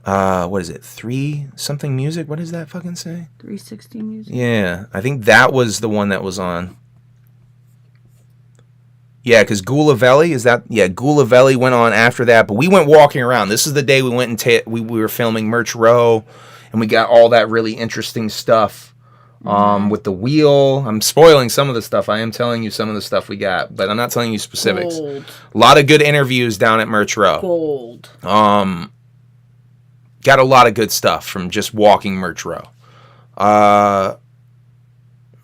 what is it, 3 something music? What does that fucking say? 360 music? Yeah, I think that was the one that was on. Yeah, because Gulavelli went on after that, but we went walking around. This is the day we went and we were filming Merch Row, and we got all that really interesting stuff with the wheel. I'm spoiling some of the stuff. I am telling you some of the stuff we got, but I'm not telling you specifics. Gold. A lot of good interviews down at Merch Row. Gold. Got a lot of good stuff from just walking Merch Row.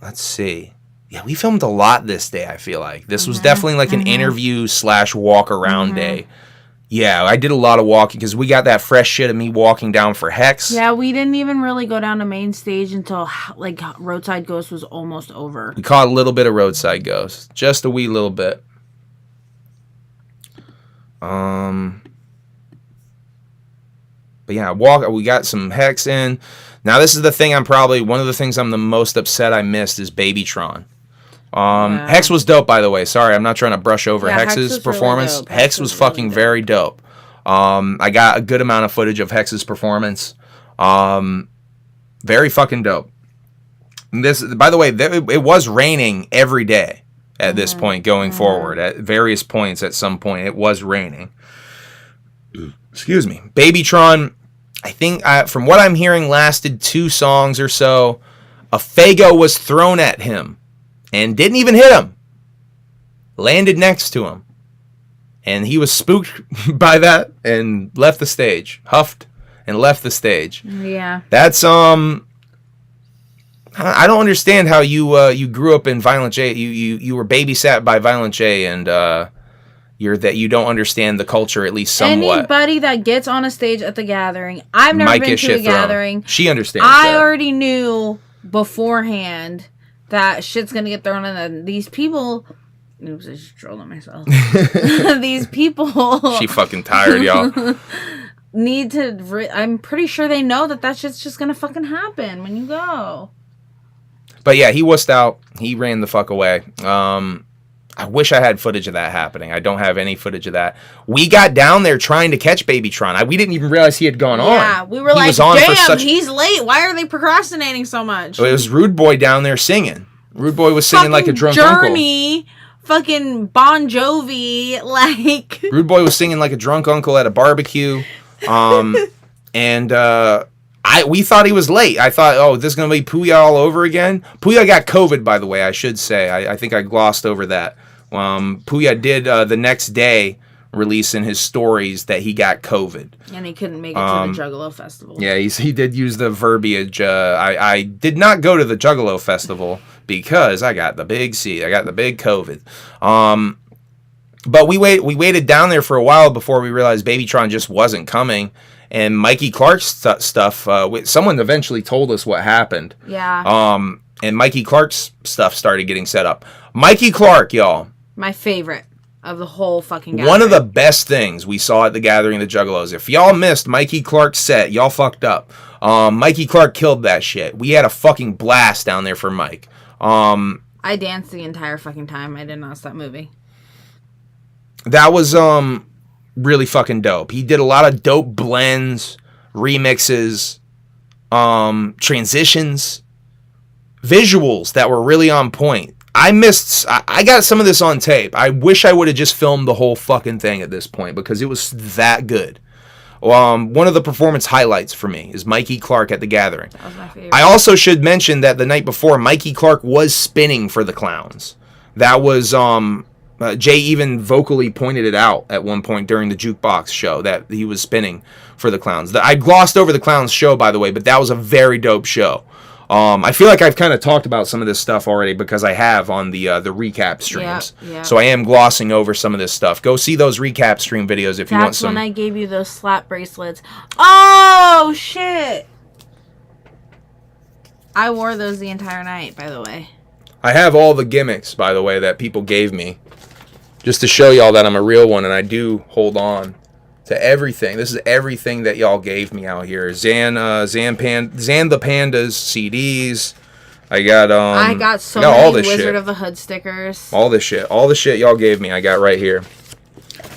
Let's see. Yeah, we filmed a lot this day, I feel like. This was definitely like an interview / walk around day. Yeah, I did a lot of walking because we got that fresh shit of me walking down for Hex. Yeah, we didn't even really go down to main stage until like Roadside Ghost was almost over. We caught a little bit of Roadside Ghost. Just a wee little bit. But yeah, we got some Hex in. Now this is the thing one of the things I'm the most upset I missed is Babytron. Hex was dope, by the way. Sorry, I'm not trying to brush over Hex's performance. Really Hex was fucking really very dope. I got a good amount of footage of Hex's performance. Very fucking dope. This, by the way, it was raining every day at this point going forward. At various points, at some point, it was raining. Excuse me. Babytron, I think, from what I'm hearing, lasted 2 songs or so. A Fago was thrown at him. And didn't even hit him. Landed next to him. And he was spooked by that and left the stage. Huffed and left the stage. Yeah. That's, I don't understand how you grew up in Violent J. You were babysat by Violent J and you don't understand the culture at least somewhat. Anybody that gets on a stage at the Gathering, I've never been to a Gathering. She understands I already knew beforehand that shit's gonna get thrown in, and these people. Oops, I just trolling myself. These people. She fucking tired, y'all. Need to. I'm pretty sure they know that shit's just gonna fucking happen when you go. But yeah, he wussed out. He ran the fuck away. I wish I had footage of that happening. I don't have any footage of that. We got down there trying to catch Babytron. We didn't even realize he had gone on. Yeah, we were damn, he's late. Why are they procrastinating so much? It was Rude Boy down there singing. Rude Boy was singing like a drunk Journey, uncle. Fucking Bon Jovi, like... Rude Boy was singing like a drunk uncle at a barbecue. And we thought he was late. I thought, this is going to be Pouya all over again. Pouya got COVID, by the way, I should say. I think I glossed over that. Pouya did the next day release in his stories that he got COVID. And he couldn't make it to the Juggalo Festival. Yeah, he did use the verbiage. I did not go to the Juggalo Festival because I got the big C. I got the big COVID. But we waited down there for a while before we realized Babytron just wasn't coming. And Mikey Clark's stuff, someone eventually told us what happened. Yeah. And Mikey Clark's stuff started getting set up. Mikey Clark, y'all. My favorite. of the whole fucking gathering. One of the best things we saw at the Gathering of the Juggalos. If y'all missed Mikey Clark's set, y'all fucked up. Mikey Clark killed that shit. We had a fucking blast down there for Mike. I danced the entire fucking time. I did not stop moving. That was really fucking dope. He did a lot of dope blends, remixes, transitions, visuals that were really on point. I got some of this on tape. I wish I would have just filmed the whole fucking thing at this point because it was that good. One of the performance highlights for me is Mikey Clark at the Gathering. That was my favorite. I also should mention that the night before, Mikey Clark was spinning for the clowns. That was, Jay even vocally pointed it out at one point during the jukebox show that he was spinning for the clowns. I glossed over the clowns show, by the way, but that was a very dope show. I feel like I've kind of talked about some of this stuff already because I have on the recap streams. Yeah. So I am glossing over some of this stuff. Go see those recap stream videos if you want some. That's when I gave you those slap bracelets. Oh, shit. I wore those the entire night, by the way. I have all the gimmicks, by the way, that people gave me. Just to show y'all that I'm a real one and I do hold on to everything. This is everything that y'all gave me out here. Zan the Pandas CDs. I got all many Wizard of the Hood stickers. All the shit y'all gave me. I got right here.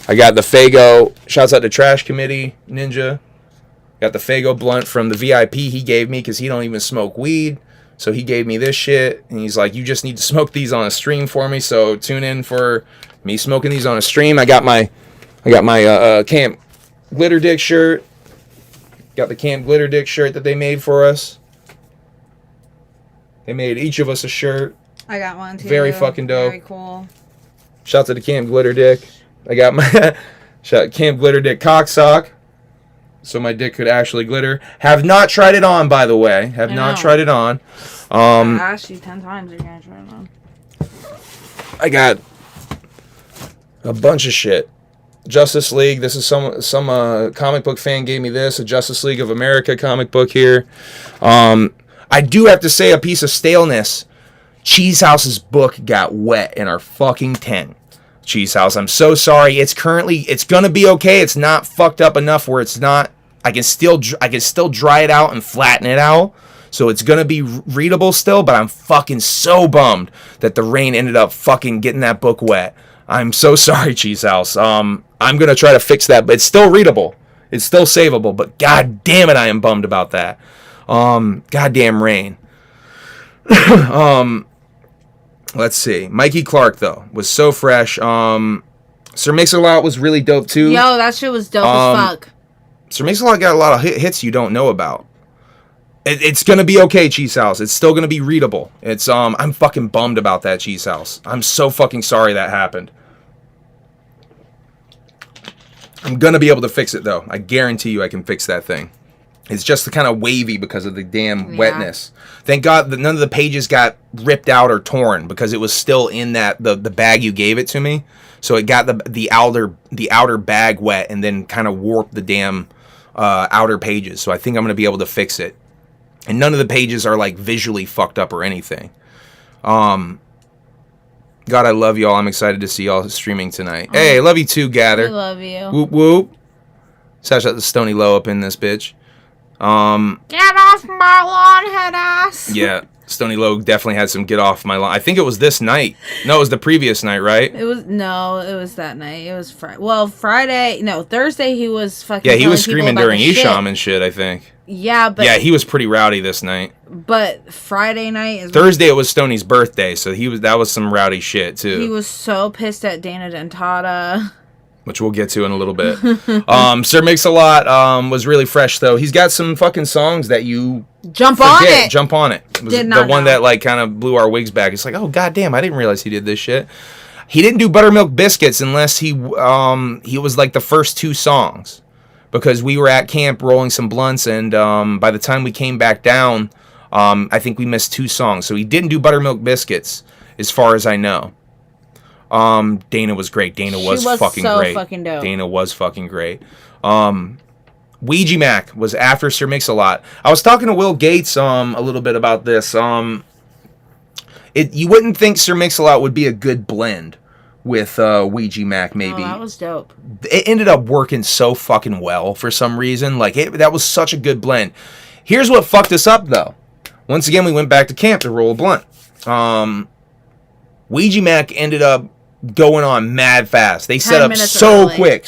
I got the Fago. Shouts out to Trash Committee Ninja. Got the Fago blunt from the VIP he gave me because he don't even smoke weed. So he gave me this shit and he's like, you just need to smoke these on a stream for me. So tune in for me smoking these on a stream. I got my Camp Glitter Dick shirt. Got the Camp Glitter Dick shirt that they made for us. They made each of us a shirt. I got one too. Very fucking dope. Very cool. Shout out to the Camp Glitter Dick. I got my Camp Glitter Dick cock sock. So my dick could actually glitter. Have not tried it on, by the way. Have not tried it on. I asked you 10 times you're going to try it on. I got a bunch of shit. Justice League. This is some comic book fan gave me this. A Justice League of America comic book here. I do have to say a piece of staleness. Cheese House's book got wet in our fucking tent. Cheese House, I'm so sorry. It's gonna be okay. It's not fucked up enough where it's not. I can still dry it out and flatten it out. So it's gonna be readable still, but I'm fucking so bummed that the rain ended up fucking getting that book wet. I'm so sorry, Cheese House. I'm gonna try to fix that, but it's still readable. It's still savable, but god damn it, I am bummed about that. Goddamn rain. Let's see. Mikey Clark though was so fresh. Sir Mix-a-Lot was really dope too. Yo, that shit was dope as fuck. Sir Mix-a-Lot got a lot of hits you don't know about. It's gonna be okay, Cheese House. It's still gonna be readable. It's I'm fucking bummed about that, Cheese House. I'm so fucking sorry that happened. I'm gonna be able to fix it though. I guarantee you I can fix that thing. It's just kind of wavy because of the damn wetness. Thank God that none of the pages got ripped out or torn because it was still in that the bag you gave it to me. So it got the outer bag wet and then kind of warped the damn outer pages. So I think I'm gonna be able to fix it. And none of the pages are like visually fucked up or anything. God, I love y'all. I'm excited to see y'all streaming tonight. Hey, love you too, Gather. I love you. Whoop whoop. Shout out to Stony Low up in this bitch. Get off my lawn, head ass. Yeah, Stony Low definitely had some get off my lawn. I think it was this night. No, it was the previous night, right? It was that night. It was Friday. No, Thursday he was fucking. Yeah, he was screaming during Isham and shit, I think. Yeah, but yeah, he was pretty rowdy this night. But Friday night is Thursday. It was Stoney's birthday, so that was some rowdy shit too. He was so pissed at Dana Dentata. Which we'll get to in a little bit. Sir Mix-a-Lot was really fresh, though. He's got some fucking songs that you Jump on it. It was the one that like kind of blew our wigs back. It's like, oh goddamn, I didn't realize he did this shit. He didn't do Buttermilk Biscuits unless he was like the first 2 songs, because we were at camp rolling some blunts, and by the time we came back down, I think we missed 2 songs. So he didn't do Buttermilk Biscuits, as far as I know. Dana was great. Dana was fucking great. Fucking dope. Dana was fucking great. Ouija Mac was after Sir Mix-a-Lot. I was talking to Will Gates a little bit about this. You wouldn't think Sir Mix-a-Lot would be a good blend with Ouija Mac, maybe. Oh, that was dope. It ended up working so fucking well for some reason. Like, that was such a good blend. Here's what fucked us up, though. Once again, we went back to camp to roll a blunt. Ouija Mac ended up going on mad fast. They set up so quick.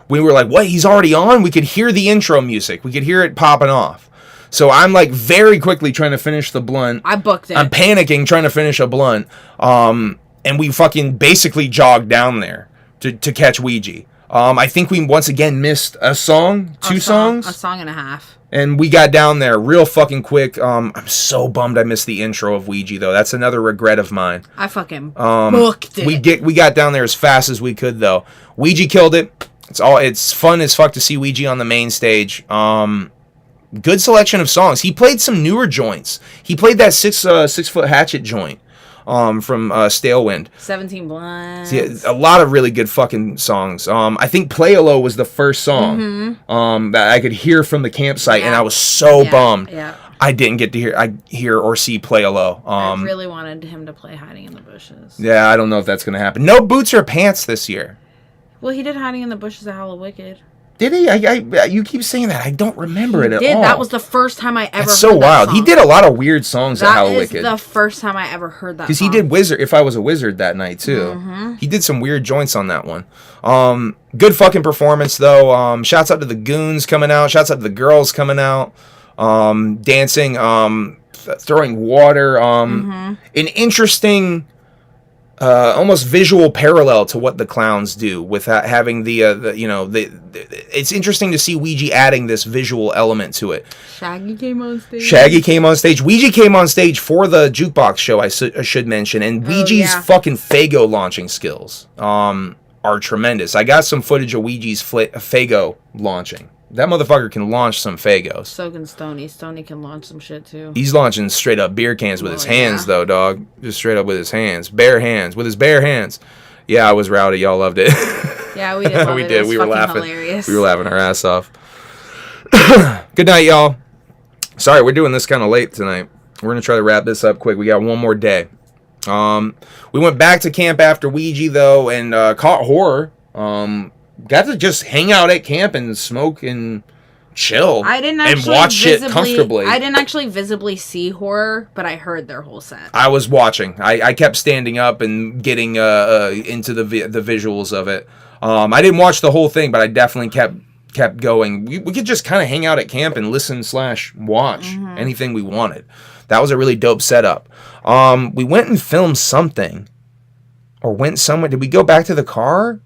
We were like, what? He's already on? We could hear the intro music. We could hear it popping off. So I'm like very quickly trying to finish the blunt. I booked it. I'm panicking trying to finish a blunt. And we fucking basically jogged down there to catch Ouija. I think we once again missed a song, two songs. A song and a half. And we got down there real fucking quick. I'm so bummed I missed the intro of Ouija, though. That's another regret of mine. I fucking booked it. We got down there as fast as we could, though. Ouija killed it. It's fun as fuck to see Ouija on the main stage. Good selection of songs. He played some newer joints. He played that 6 foot hatchet joint from Stalewind. 17 Blunts. Yeah, a lot of really good fucking songs. I think Pouya was the first song that I could hear from the campsite, and I was so bummed. Yeah. I didn't get to hear or see Pouya. I really wanted him to play Hiding in the Bushes. Yeah, I don't know if that's going to happen. No boots or pants this year. Well, he did Hiding in the Bushes at Hollow Wicked. Did he? You keep saying that. I don't remember it at all. That was the first time I ever heard that so wild. song. He did a lot of weird songs at Hollow Wicked. That is the first time I ever heard that song. Because he did Wizard, If I Was a Wizard that night, too. He did some weird joints on that one. Good fucking performance, though. Shouts out to the goons coming out. Shouts out to the girls coming out. Dancing. Throwing water. An interesting... almost visual parallel to what the clowns do with having it's interesting to see Ouija adding this visual element to it. Shaggy came on stage. Ouija came on stage for the jukebox show, I should mention, and Ouija's fucking Fago launching skills are tremendous. I got some footage of Ouija's Fago launching. That motherfucker can launch some Fagos. So can Stoney. Stoney can launch some shit, too. He's launching straight up beer cans with his hands, though, dog. Just straight up with his hands. Bare hands. With his bare hands. Yeah, I was rowdy. Y'all loved it. Yeah, we did love it. It was were laughing. Hilarious. We were laughing our ass off. Good night, y'all. Sorry, we're doing this kind of late tonight. We're going to try to wrap this up quick. We got one more day. We went back to camp after Ouija, though, and caught horror. Got to just hang out at camp and smoke and chill. And watch shit comfortably. I didn't actually visibly see horror, but I heard their whole set. I was watching. I kept standing up and getting into the visuals of it. I didn't watch the whole thing, but I definitely kept going. We could just kind of hang out at camp and listen / watch anything we wanted. That was a really dope setup. We went and filmed something. Or went somewhere. Did we go back to the car?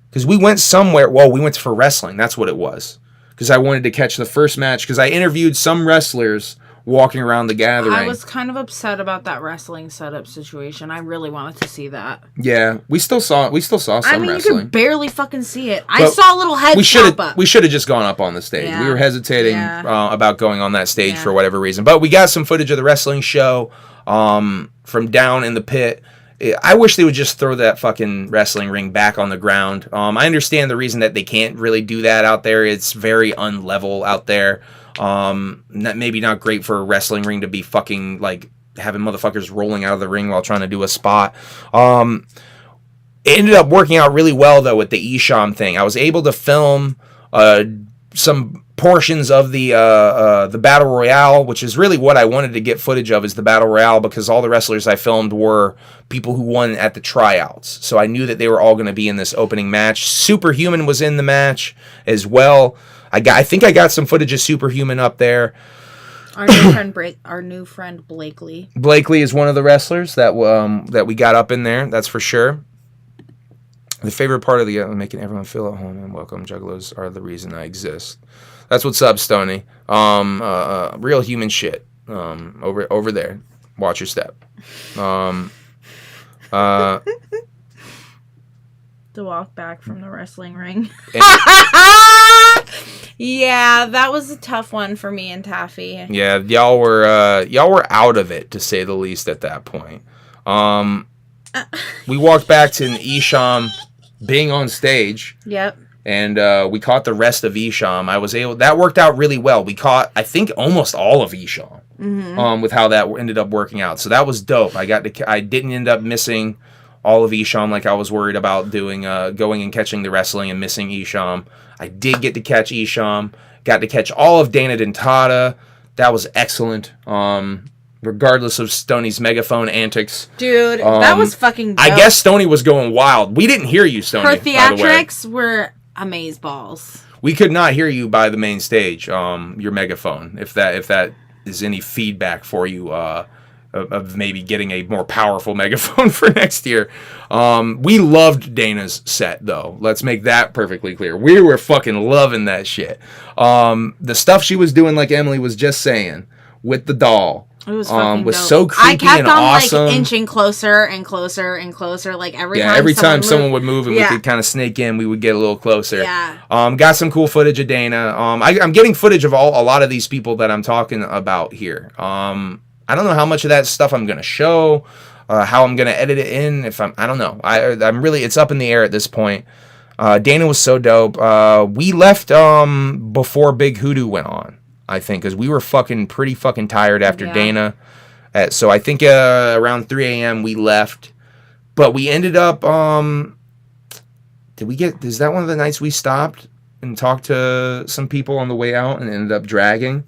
Because we went somewhere. Well, we went for wrestling. That's what it was. Because I wanted to catch the first match. Because I interviewed some wrestlers walking around the gathering. I was kind of upset about that wrestling setup situation. I really wanted to see that. Yeah, we still saw some wrestling. I mean, you could barely fucking see it. I saw a little head pop up. We should have just gone up on the stage. Yeah. We were hesitating about going on that stage for whatever reason. But we got some footage of the wrestling show from down in the pit. I wish they would just throw that fucking wrestling ring back on the ground. I understand the reason that they can't really do that out there. It's very unlevel out there. Maybe not great for a wrestling ring to be fucking like having motherfuckers rolling out of the ring while trying to do a spot. It ended up working out really well though with the Esham thing. I was able to film some portions of the battle royale, which is really what I wanted to get footage of, is the battle royale, because all the wrestlers I filmed were people who won at the tryouts. So I knew that they were all going to be in this opening match. Superhuman was in the match as well. I think I got some footage of Superhuman up there. Our new friend Blakely. Blakely is one of the wrestlers that we got up in there. That's for sure. The favorite part of the making everyone feel at home and welcome. Juggalos are the reason I exist. That's what's up, Stoney. Real human shit. Over there. Watch your step. To walk back from the wrestling ring. Yeah, that was a tough one for me and Taffy. Yeah, y'all were out of it, to say the least, at that point. We walked back to Esham being on stage. Yep. And we caught the rest of Esham. That worked out really well. We caught, I think, almost all of Esham with how that ended up working out. So that was dope. I didn't end up missing all of Isham like I was worried about doing, going and catching the wrestling and missing Isham. I did get to catch Isham. Got to catch all of Dana Dentata. That was excellent. Regardless of Stoney's megaphone antics. Dude, that was fucking dope. I guess Stoney was going wild. We didn't hear you, Stoney. Her theatrics were amazeballs. We could not hear you by the main stage, your megaphone, if that is any feedback for you of maybe getting a more powerful megaphone for next year. We loved Dana's set, though. Let's make that perfectly clear. We were fucking loving that shit. The stuff she was doing, like Emily was just saying, with the doll. It was fucking was dope. so creepy and awesome. I kept on like inching closer and closer and closer. Like every time someone would move and we could kind of sneak in, we would get a little closer. Yeah. Got some cool footage of Dana. I'm getting footage of a lot of these people that I'm talking about here. I don't know how much of that stuff I'm gonna show, how I'm gonna edit it in. I don't know. I'm really, it's up in the air at this point. Dana was so dope. We left before Big Hoodoo went on, I think, because we were pretty fucking tired after Dana. So I think around 3 a.m. we left. But we ended up, is that one of the nights we stopped and talked to some people on the way out and ended up dragging?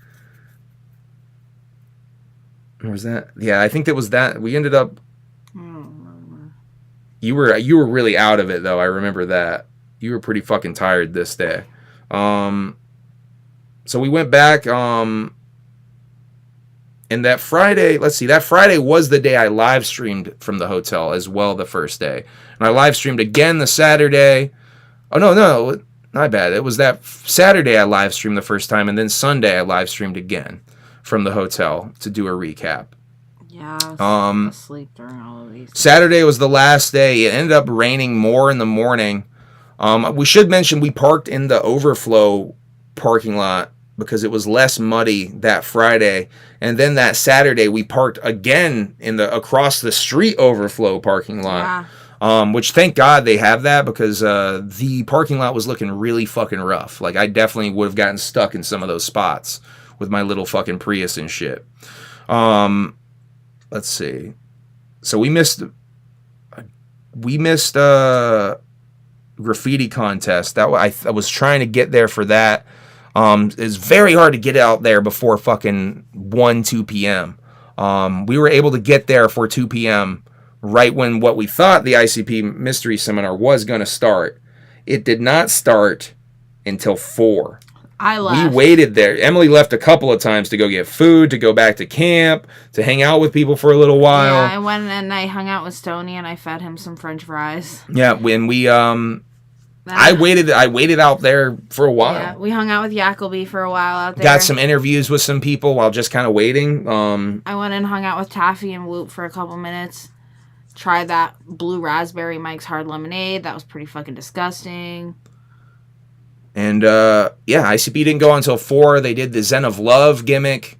Or was that? Yeah, I think that was that. We ended up, I don't remember. You were really out of it, though. I remember that. You were pretty fucking tired this day. So we went back, and that Friday, that Friday was the day I live streamed from the hotel as well, the first day. And I live streamed again the Saturday. Oh, no, not bad. It was that Saturday I live streamed the first time, and then Sunday I live streamed again from the hotel to do a recap. Yeah, I was asleep during all of these. Saturday was the last day. It ended up raining more in the morning. We should mention we parked in the overflow parking lot because it was less muddy that Friday, and then that Saturday we parked again in the across the street overflow parking lot. Yeah. Which thank God they have that, because the parking lot was looking really fucking rough. Like I definitely would have gotten stuck in some of those spots with my little fucking Prius and shit. Let's see. So we missed graffiti contest. That I was trying to get there for that. It's very hard to get out there before fucking 2 p.m. We were able to get there for 2 p.m. right when what we thought the ICP mystery seminar was going to start. It did not start until 4. I left. We waited there. Emily left a couple of times to go get food, to go back to camp, to hang out with people for a little while. Yeah, I went and I hung out with Stoney and I fed him some French fries. Yeah, when we I waited out there for a while. Yeah, we hung out with Yackleby for a while out there. Got some interviews with some people while just kind of waiting. I went and hung out with Taffy and Whoop for a couple minutes. Tried that blue raspberry Mike's Hard Lemonade. That was pretty fucking disgusting. And, ICP didn't go until 4. They did the Zen of Love gimmick,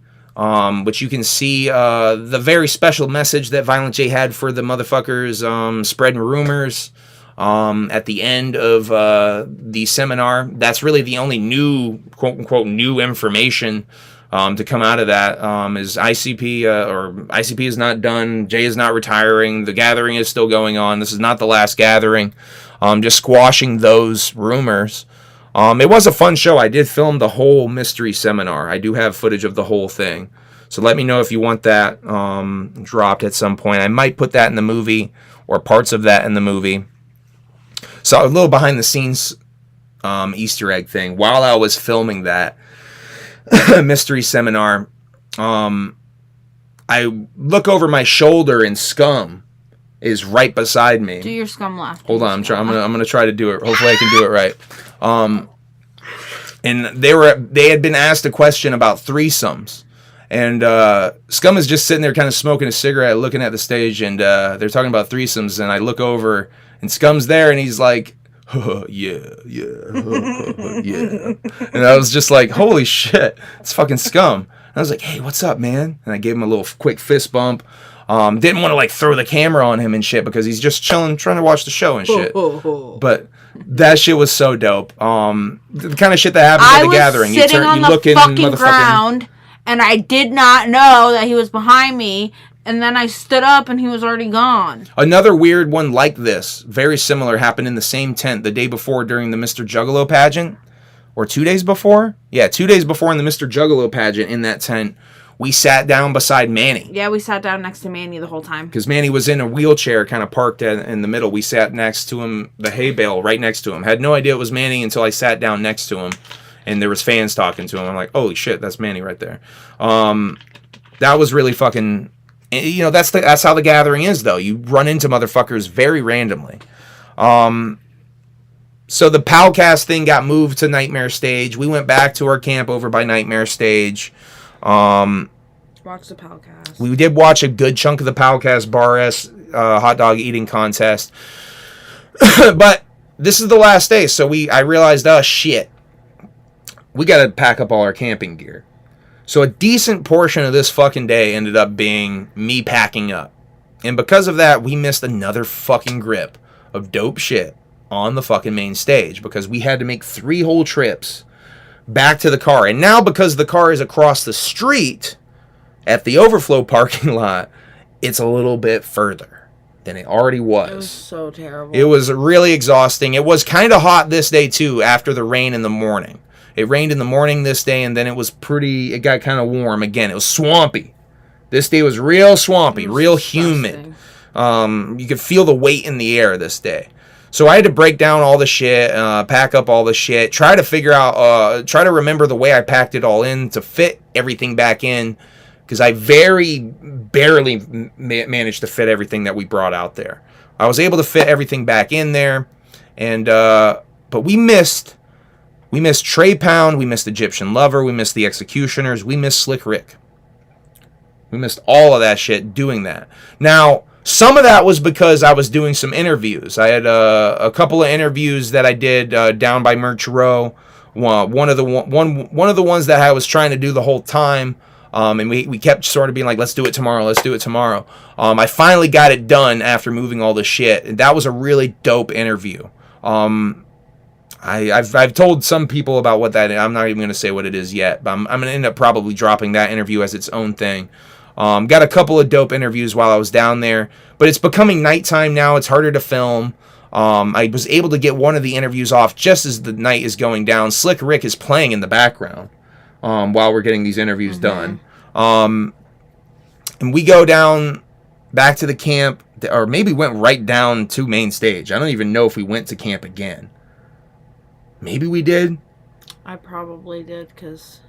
which you can see the very special message that Violent J had for the motherfuckers spreading rumors at the end of the seminar. That's really the only new, quote-unquote, new information to come out of that is ICP, or ICP is not done, Jay is not retiring, the gathering is still going on, this is not the last gathering, just squashing those rumors. It was a fun show. I did film the whole mystery seminar. I do have footage of the whole thing. So let me know if you want that dropped at some point. I might put that in the movie, or parts of that in the movie. So a little behind the scenes Easter egg thing. While I was filming that mystery seminar, I look over my shoulder and Scum is right beside me. Do your Scum laugh. Hold on, I'm gonna try to do it. Hopefully I can do it right. And they had been asked a question about threesomes, and Scum is just sitting there kind of smoking a cigarette, looking at the stage, and they're talking about threesomes, and I look over, and Scum's there, and he's like, yeah, yeah. And I was just like, holy shit, it's fucking Scum. And I was like, hey, what's up, man? And I gave him a little quick fist bump. Didn't want to like throw the camera on him and shit because he's just chilling, trying to watch the show and shit. But that shit was so dope. The kind of shit that happens at the gathering. I was sitting on the fucking ground, and I did not know that he was behind me. And then I stood up and he was already gone. Another weird one like this, very similar, happened in the same tent the day before during the Mr. Juggalo pageant. Or 2 days before? Yeah, 2 days before in the Mr. Juggalo pageant in that tent, we sat down beside Manny. Yeah, we sat down next to Manny the whole time. Because Manny was in a wheelchair kind of parked in the middle. We sat next to him, the hay bale right next to him. Had no idea it was Manny until I sat down next to him. And there was fans talking to him. I'm like, holy shit, that's Manny right there. That was really fucking... You know, that's how the gathering is, though. You run into motherfuckers very randomly. So the Powcast thing got moved to Nightmare Stage. We went back to our camp over by Nightmare Stage. Watch the Powcast. We did watch a good chunk of the Powcast Bar S hot dog eating contest. But this is the last day, so I realized, oh, shit. We got to pack up all our camping gear. So a decent portion of this fucking day ended up being me packing up. And because of that, we missed another fucking grip of dope shit on the fucking main stage because we had to make 3 whole trips back to the car. And now because the car is across the street at the overflow parking lot, it's a little bit further than it already was. It was so terrible. It was really exhausting. It was kind of hot this day too after the rain in the morning. It rained in the morning this day, and then it got kind of warm again. It was swampy. This day was real swampy, real humid. You could feel the weight in the air this day. So I had to break down all the shit, pack up all the shit, try to remember the way I packed it all in to fit everything back in, because I very barely managed to fit everything that we brought out there. I was able to fit everything back in there, and but we missed Trey Pound, we missed Egyptian Lover, we missed the Executioners, we missed Slick Rick. We missed all of that shit doing that. Now, some of that was because I was doing some interviews. I had a couple of interviews that I did down by Merch Row. One of the ones that I was trying to do the whole time, and we kept sort of being like, let's do it tomorrow. I finally got it done after moving all the shit. And that was a really dope interview. I've told some people about what that is. I'm not even going to say what it is yet, but I'm going to end up probably dropping that interview as its own thing. Got a couple of dope interviews while I was down there, but it's becoming nighttime now. It's harder to film. I was able to get one of the interviews off just as the night is going down. Slick Rick is playing in the background while we're getting these interviews done. And we go down back to the camp, or maybe went right down to main stage. I don't even know if we went to camp again. Maybe we did. I probably did, because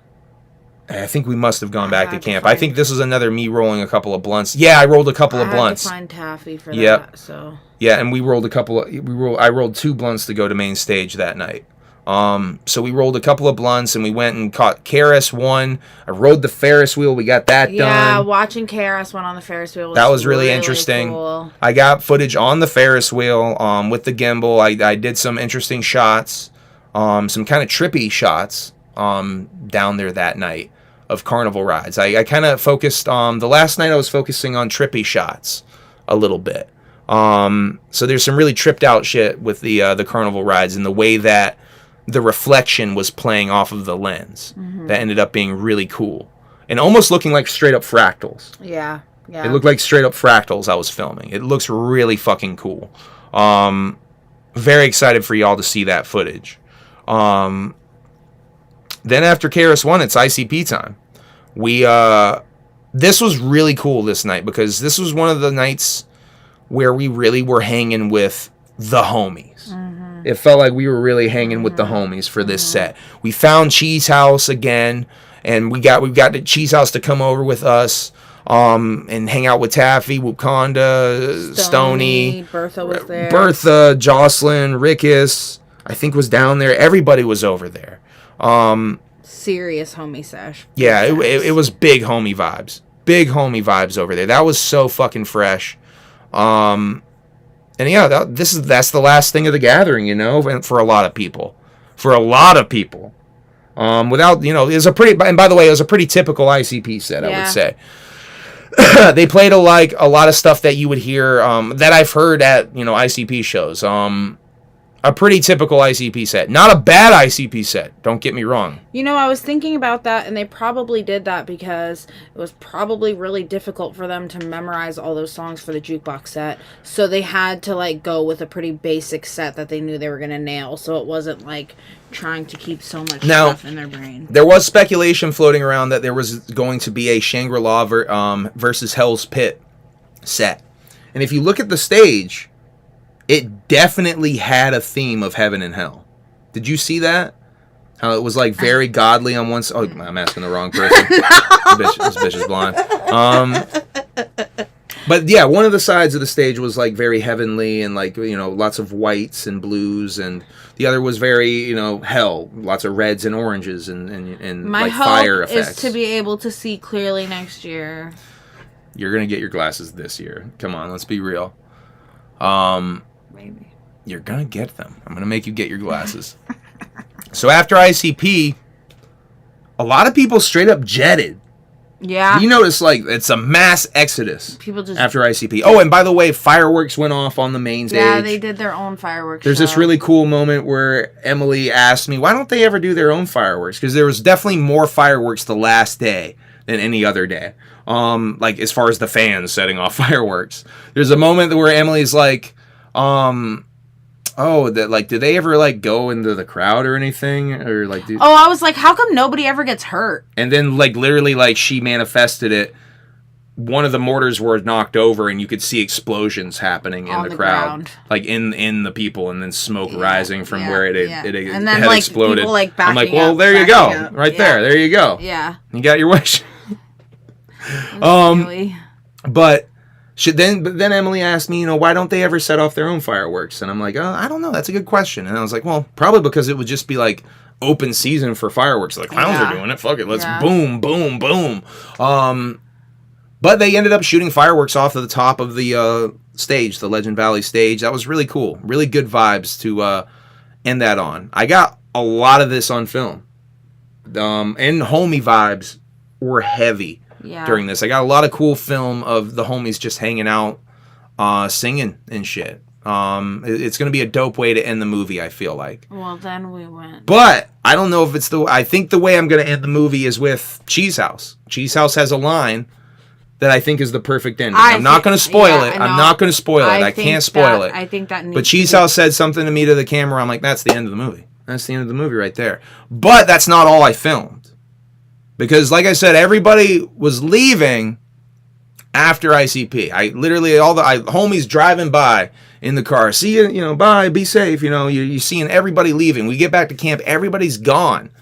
I think we must have gone back to camp. I think this was another me rolling a couple of blunts. Yeah, I rolled a couple of blunts. I had to find Taffy for that, so. Yeah, and we rolled I rolled 2 blunts to go to main stage that night. So we rolled a couple of blunts, and we went and caught KRS One. I rode the Ferris wheel. We got that done. Yeah, watching KRS One on the Ferris wheel was really interesting. Cool. I got footage on the Ferris wheel with the gimbal. I did some interesting shots, some kind of trippy shots down there that night of carnival rides. I kind of focused on the last night. I was focusing on trippy shots a little bit. So there's some really tripped out shit with the carnival rides and the way that the reflection was playing off of the lens. That ended up being really cool and almost looking like straight up fractals. Yeah. It looked like straight up fractals I was filming. It looks really fucking cool. Very excited for y'all to see that footage. Then after KRS-One, it's ICP time. This was really cool this night because this was one of the nights where we really were hanging with the homies. It felt like we were really hanging with the homies for this set. We found Cheese House again, and we got the Cheese House to come over with us and hang out with Taffy, Wakanda, Stony. Bertha was there. Bertha, Jocelyn, Rickus, I think was down there. Everybody was over there. Serious homie sesh. Yeah, it was big homie vibes. Big homie vibes over there. That was so fucking fresh. And yeah, that's the last thing of the gathering, and for a lot of people. Without, it was and by the way, it was a pretty typical ICP set, I would say. They played a lot of stuff that you would hear, that I've heard at, ICP shows. a pretty typical ICP set. Not a bad ICP set. Don't get me wrong. You know, I was thinking about that, and they probably did that because it was probably really difficult for them to memorize all those songs for the jukebox set. So they had to, like, go with a pretty basic set that they knew they were going to nail. So it wasn't, like, trying to keep so much stuff in their brain. There was speculation floating around that there was going to be a Shangri-La versus Hell's Pit set. And if you look at the stage, it definitely had a theme of heaven and hell. Did you see that? How it was like very godly on one side. Oh, I'm asking the wrong person. This bitch is blind. But yeah, one of the sides of the stage was like very heavenly and like, you know, lots of whites and blues, and the other was very, you know, hell, lots of reds and oranges and My like fire hope effects. is to be able to see clearly next year. You're gonna get your glasses this year. Come on, let's be real. Maybe. You're gonna get them. I'm gonna make you get your glasses. So after ICP, a lot of people straight up jetted. Yeah. You notice, like, it's a mass exodus. People just after ICP. Oh, and by the way, fireworks went off on the main stage. Yeah, they did their own fireworks. There's this really cool moment where Emilee asked me, why don't they ever do their own fireworks? Because there was definitely more fireworks the last day than any other day. Like, as far as the fans setting off fireworks. There's a moment where Emilee's like, did they ever, like, go into the crowd or anything? Or, like, I was like, how come nobody ever gets hurt? And then, like, literally, like, she manifested it. One of the mortars were knocked over, and you could see explosions happening in the crowd. Ground. Like, in the people, and then smoke rising from where it and then, had like, exploded. People, like, I'm like, well, there you go. Right there. There you go. Yeah. You got your wish. But... Then Emilee asked me, you know, why don't they ever set off their own fireworks? And I'm like, oh, I don't know. That's a good question. And I was like, well, probably because it would just be like open season for fireworks. Like, clowns are doing it. Fuck it. Let's boom, boom, boom. But they ended up shooting fireworks off of the top of the stage, the Legend Valley stage. That was really cool. Really good vibes to end that on. I got a lot of this on film. And homie vibes were heavy. Yeah. During this, I got a lot of cool film of the homies just hanging out, singing and shit. It's gonna be a dope way to end the movie, I feel like. Well, then we went. But I don't know if it's I think the way I'm gonna end the movie is with Cheese House. Cheese House has a line that I think is the perfect ending. I'm not gonna spoil it. I'm not gonna spoil it. I can't spoil it. I think that. But Cheese House said something to me to the camera. I'm like, that's the end of the movie. That's the end of the movie right there. But that's not all I filmed. Because, like I said, everybody was leaving after ICP. I literally, homies driving by in the car. See you, bye, be safe. You're seeing everybody leaving. We get back to camp, everybody's gone.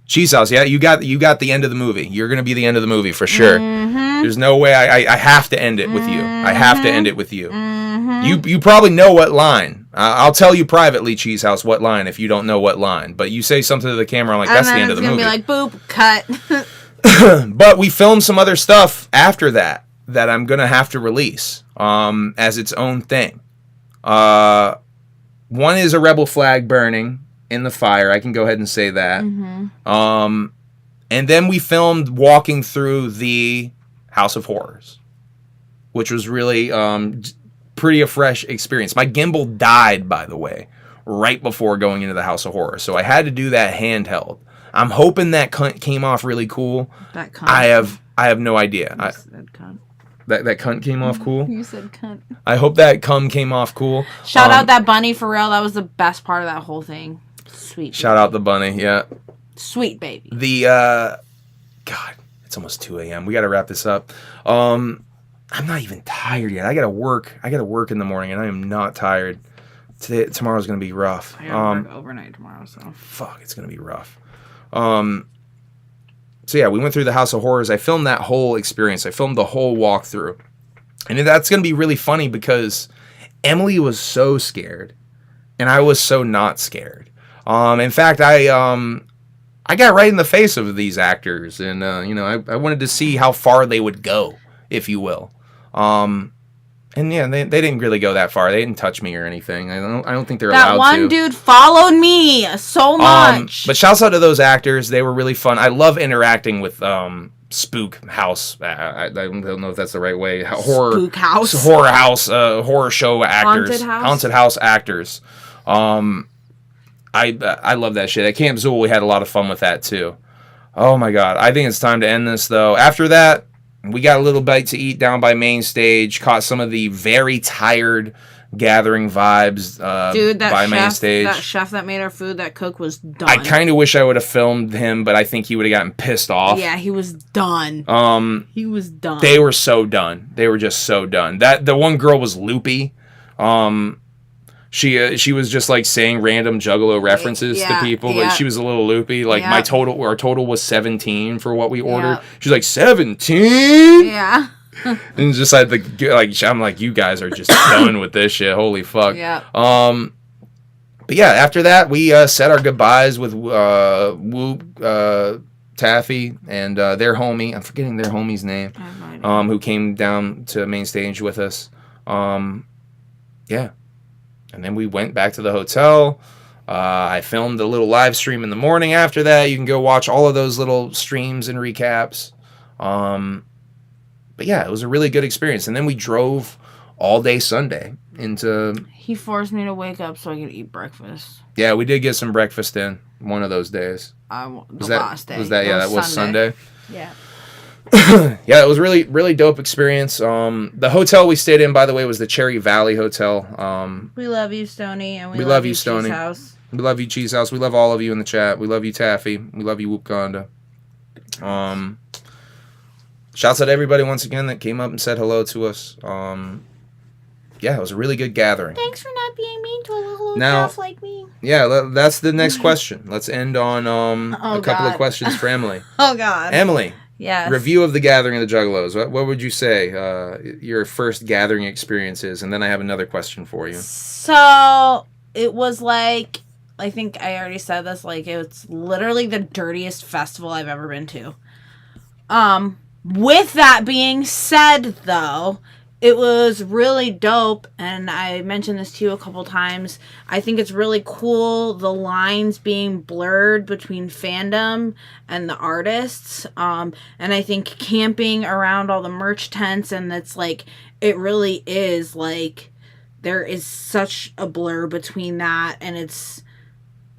Cheese House, yeah, you got the end of the movie. You're going to be the end of the movie for sure. Mm-hmm. There's no way. I have to end it with you. I have to end it with you. Mm-hmm. You probably know what line. I'll tell you privately, Cheese House, what line if you don't know what line. But you say something to the camera, I'm like, that's the end of the movie. And then it's going to be like, boop, cut. But we filmed some other stuff after that I'm going to have to release as its own thing. One is a rebel flag burning in the fire. I can go ahead and say that. Mm-hmm. And then we filmed walking through the House of Horrors, which was really pretty a fresh experience. My gimbal died, by the way, right before going into the House of Horrors, so I had to do that handheld. I'm hoping that cunt came off really cool. That cunt. I have no idea. You said cunt. That cunt came off cool? You said cunt. I hope that cum came off cool. Shout out that bunny for real. That was the best part of that whole thing. Sweet. Shout out the bunny, yeah. Sweet baby. God, it's almost 2 a.m. We got to wrap this up. I'm not even tired yet. I got to work in the morning, and I am not tired. Tomorrow's going to be rough. I got to work overnight tomorrow, so. Fuck, it's going to be rough. So yeah, we went through the House of Horrors. I filmed that whole experience. I filmed the whole walkthrough. And that's going to be really funny because Emilee was so scared, and I was so not scared. In fact, I got right in the face of these actors, and I wanted to see how far they would go, if you will. And yeah, they didn't really go that far. They didn't touch me or anything. I don't think they're allowed to. That one dude followed me so much. But shouts out to those actors. They were really fun. I love interacting with Spook House. I don't know if that's the right way. Spook House. Horror house. Horror show actors. Haunted house actors. I love that shit. At Camp Zool, we had a lot of fun with that too. Oh my god. I think it's time to end this though. After that, we got a little bite to eat down by main stage. Caught some of the very tired gathering vibes Dude, that by chef, main stage. that chef that made our food, that cook was done. I kind of wish I would have filmed him, but I think he would have gotten pissed off. Yeah, he was done. He was done. They were so done. They were just so done. The one girl was loopy. She was just like saying random Juggalo references to people, but she was a little loopy. Like our total was 17 for what we ordered. She's like 17. Yeah. And just like I'm like, you guys are just done with this shit. Holy fuck. Yeah. But yeah, after that we said our goodbyes with Whoop, Taffy, and their homie. I'm forgetting their homie's name. Who came down to main stage with us. Yeah. And then we went back to the hotel. I filmed a little live stream in the morning after that. You can go watch all of those little streams and recaps. But yeah, it was a really good experience. And then we drove all day Sunday into... He forced me to wake up so I could eat breakfast. Yeah, we did get some breakfast in one of those days. Last day. That was Sunday? Yeah. Yeah, it was really, really dope experience. The hotel we stayed in, by the way, was the Cherry Valley Hotel. We love you, Stoney, and we love you, Stoney. Cheese House. We love you, Cheese House. We love all of you in the chat. We love you, Taffy. We love you, Whoopconda. Shouts out to everybody once again that came up and said hello to us. Yeah, it was a really good gathering. Thanks for not being mean to a little calf like me. Yeah, that's the next question. Let's end on a couple of questions for Emily. Oh, God. Emily. Yes. Review of the Gathering of the Juggalos. What would you say your first gathering experience is? And then I have another question for you. So, it was like, I think I already said this, like, it's literally the dirtiest festival I've ever been to. With that being said, though, it was really dope, and I mentioned this to you a couple times. I think it's really cool, the lines being blurred between fandom and the artists. And I think camping around all the merch tents, and it's like, it really is like, there is such a blur between that, and it's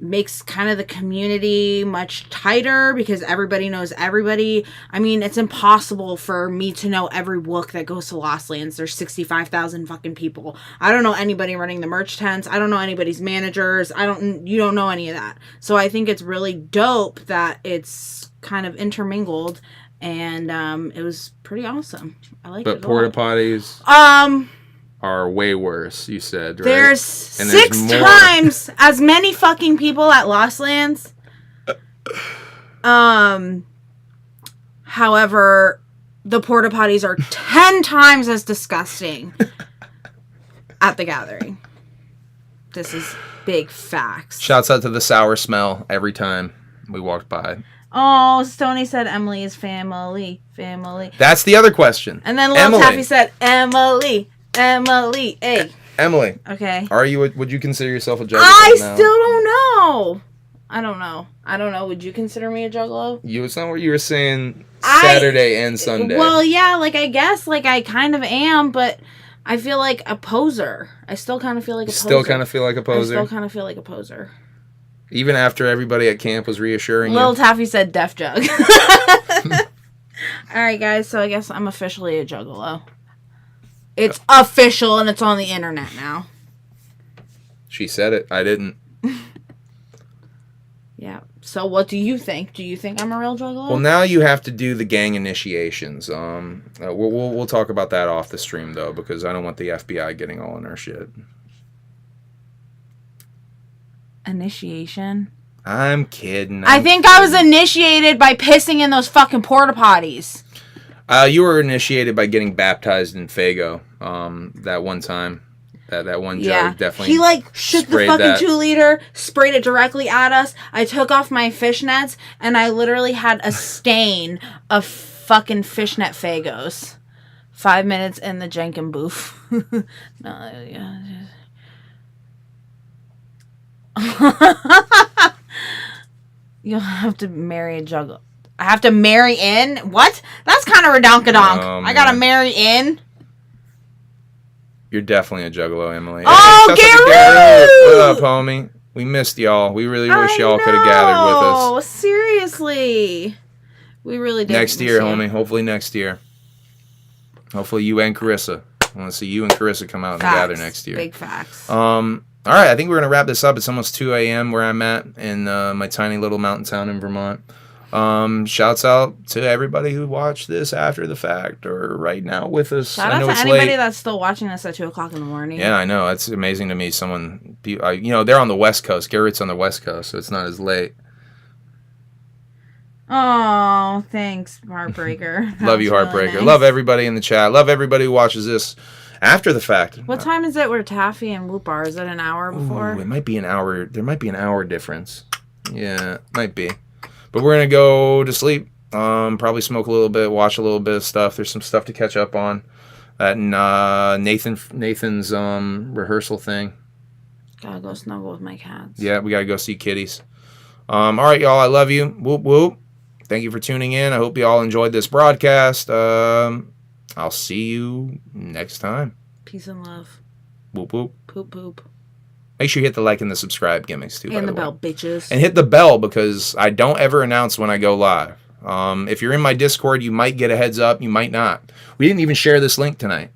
makes kind of the community much tighter because everybody knows everybody. I mean, it's impossible for me to know every Wook that goes to Lost Lands. There's 65,000 fucking people. I don't know anybody running the merch tents. I don't know anybody's managers. You don't know any of that. So I think it's really dope that it's kind of intermingled, and it was pretty awesome. I like it. But porta potties are way worse, you said, right? There's six times as many fucking people at Lost Lands. However, the porta potties are 10 times as disgusting at the Gathering. This is big facts. Shouts out to the sour smell every time we walked by. Oh, Stoney said Emily is family. That's the other question. And then Lil Taffy said Emily, hey. Emily. Okay. Would you consider yourself a juggalo? I still don't know. I don't know. Would you consider me a juggalo? It's not what you were saying Saturday and Sunday. Well, yeah, like I guess like I kind of am, but I feel like a poser. I still kind of feel like a poser. Still kind of feel like a poser? I still kind of feel like a poser. Even after everybody at camp was reassuring Lil Taffy said Def Jug. Alright, guys, so I guess I'm officially a juggalo. It's official, and it's on the internet now. She said it. I didn't. Yeah. So what do you think? Do you think I'm a real juggalo? Well, now you have to do the gang initiations. We'll talk about that off the stream, though, because I don't want the FBI getting all in our shit. Initiation? I'm kidding. I think I was initiated by pissing in those fucking porta potties. You were initiated by getting baptized in Fago. That one time. That one judge definitely. He like shook the fucking 2-liter, sprayed it directly at us. I took off my fishnets, and I literally had a stain of fucking fishnet Fagos. 5 minutes in the Jenkin booth. You'll have to marry a juggalo. I have to marry in? What? That's kind of redonkadonk. I gotta marry in? You're definitely a juggalo, Emily. Oh, Hey, shouts out to Garrett. Garrett! What up, homie? We missed y'all. We really wish y'all could have gathered with us. Oh, seriously. We really did. Next year, homie. Hopefully next year. Hopefully you and Carissa. I want to see you and Carissa come out and gather next year. Big facts. All right, I think we're going to wrap this up. It's almost 2 a.m. where I'm at in my tiny little mountain town in Vermont. Shouts out to everybody who watched this after the fact or right now with us. Shout I know out to it's anybody late. that's still watching us at 2 o'clock in the morning. Yeah, I know. It's amazing to me. They're on the West Coast. Garrett's on the West Coast, so it's not as late. Oh, thanks, Heartbreaker. Love you, Really Heartbreaker. nice. Love everybody in the chat. Love everybody who watches this after the fact. What time is it where Taffy and Whoop are? Is it an hour before? Ooh, it might be an hour. There might be an hour difference. Yeah, it might be. But we're going to go to sleep. Probably smoke a little bit, watch a little bit of stuff. There's some stuff to catch up on. That Nathan's rehearsal thing. Gotta go snuggle with my cats. Yeah, we got to go see kitties. All right, y'all. I love you. Whoop, whoop. Thank you for tuning in. I hope you all enjoyed this broadcast. I'll see you next time. Peace and love. Whoop, whoop. Poop, poop. Make sure you hit the like and the subscribe gimmicks, too. And the bell, bitches. And hit the bell because I don't ever announce when I go live. If you're in my Discord, you might get a heads up. You might not. We didn't even share this link tonight.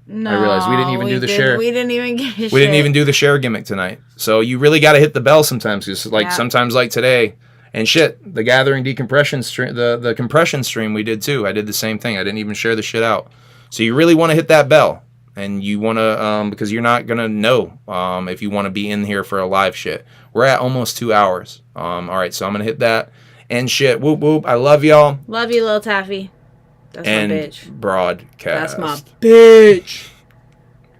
No, I realized we didn't even do the share. We didn't even get shit. We didn't even do the share gimmick tonight. So you really got to hit the bell sometimes. Because sometimes like today, and shit, the Gathering Decompression stream, the compression stream we did too. I did the same thing. I didn't even share the shit out. So you really want to hit that bell. And you want to, because you're not going to know if you want to be in here for a live shit. We're at almost 2 hours. All right, so I'm going to hit that. And shit, whoop, whoop. I love y'all. Love you, little Taffy. That's and my bitch. Broadcast. That's my bitch.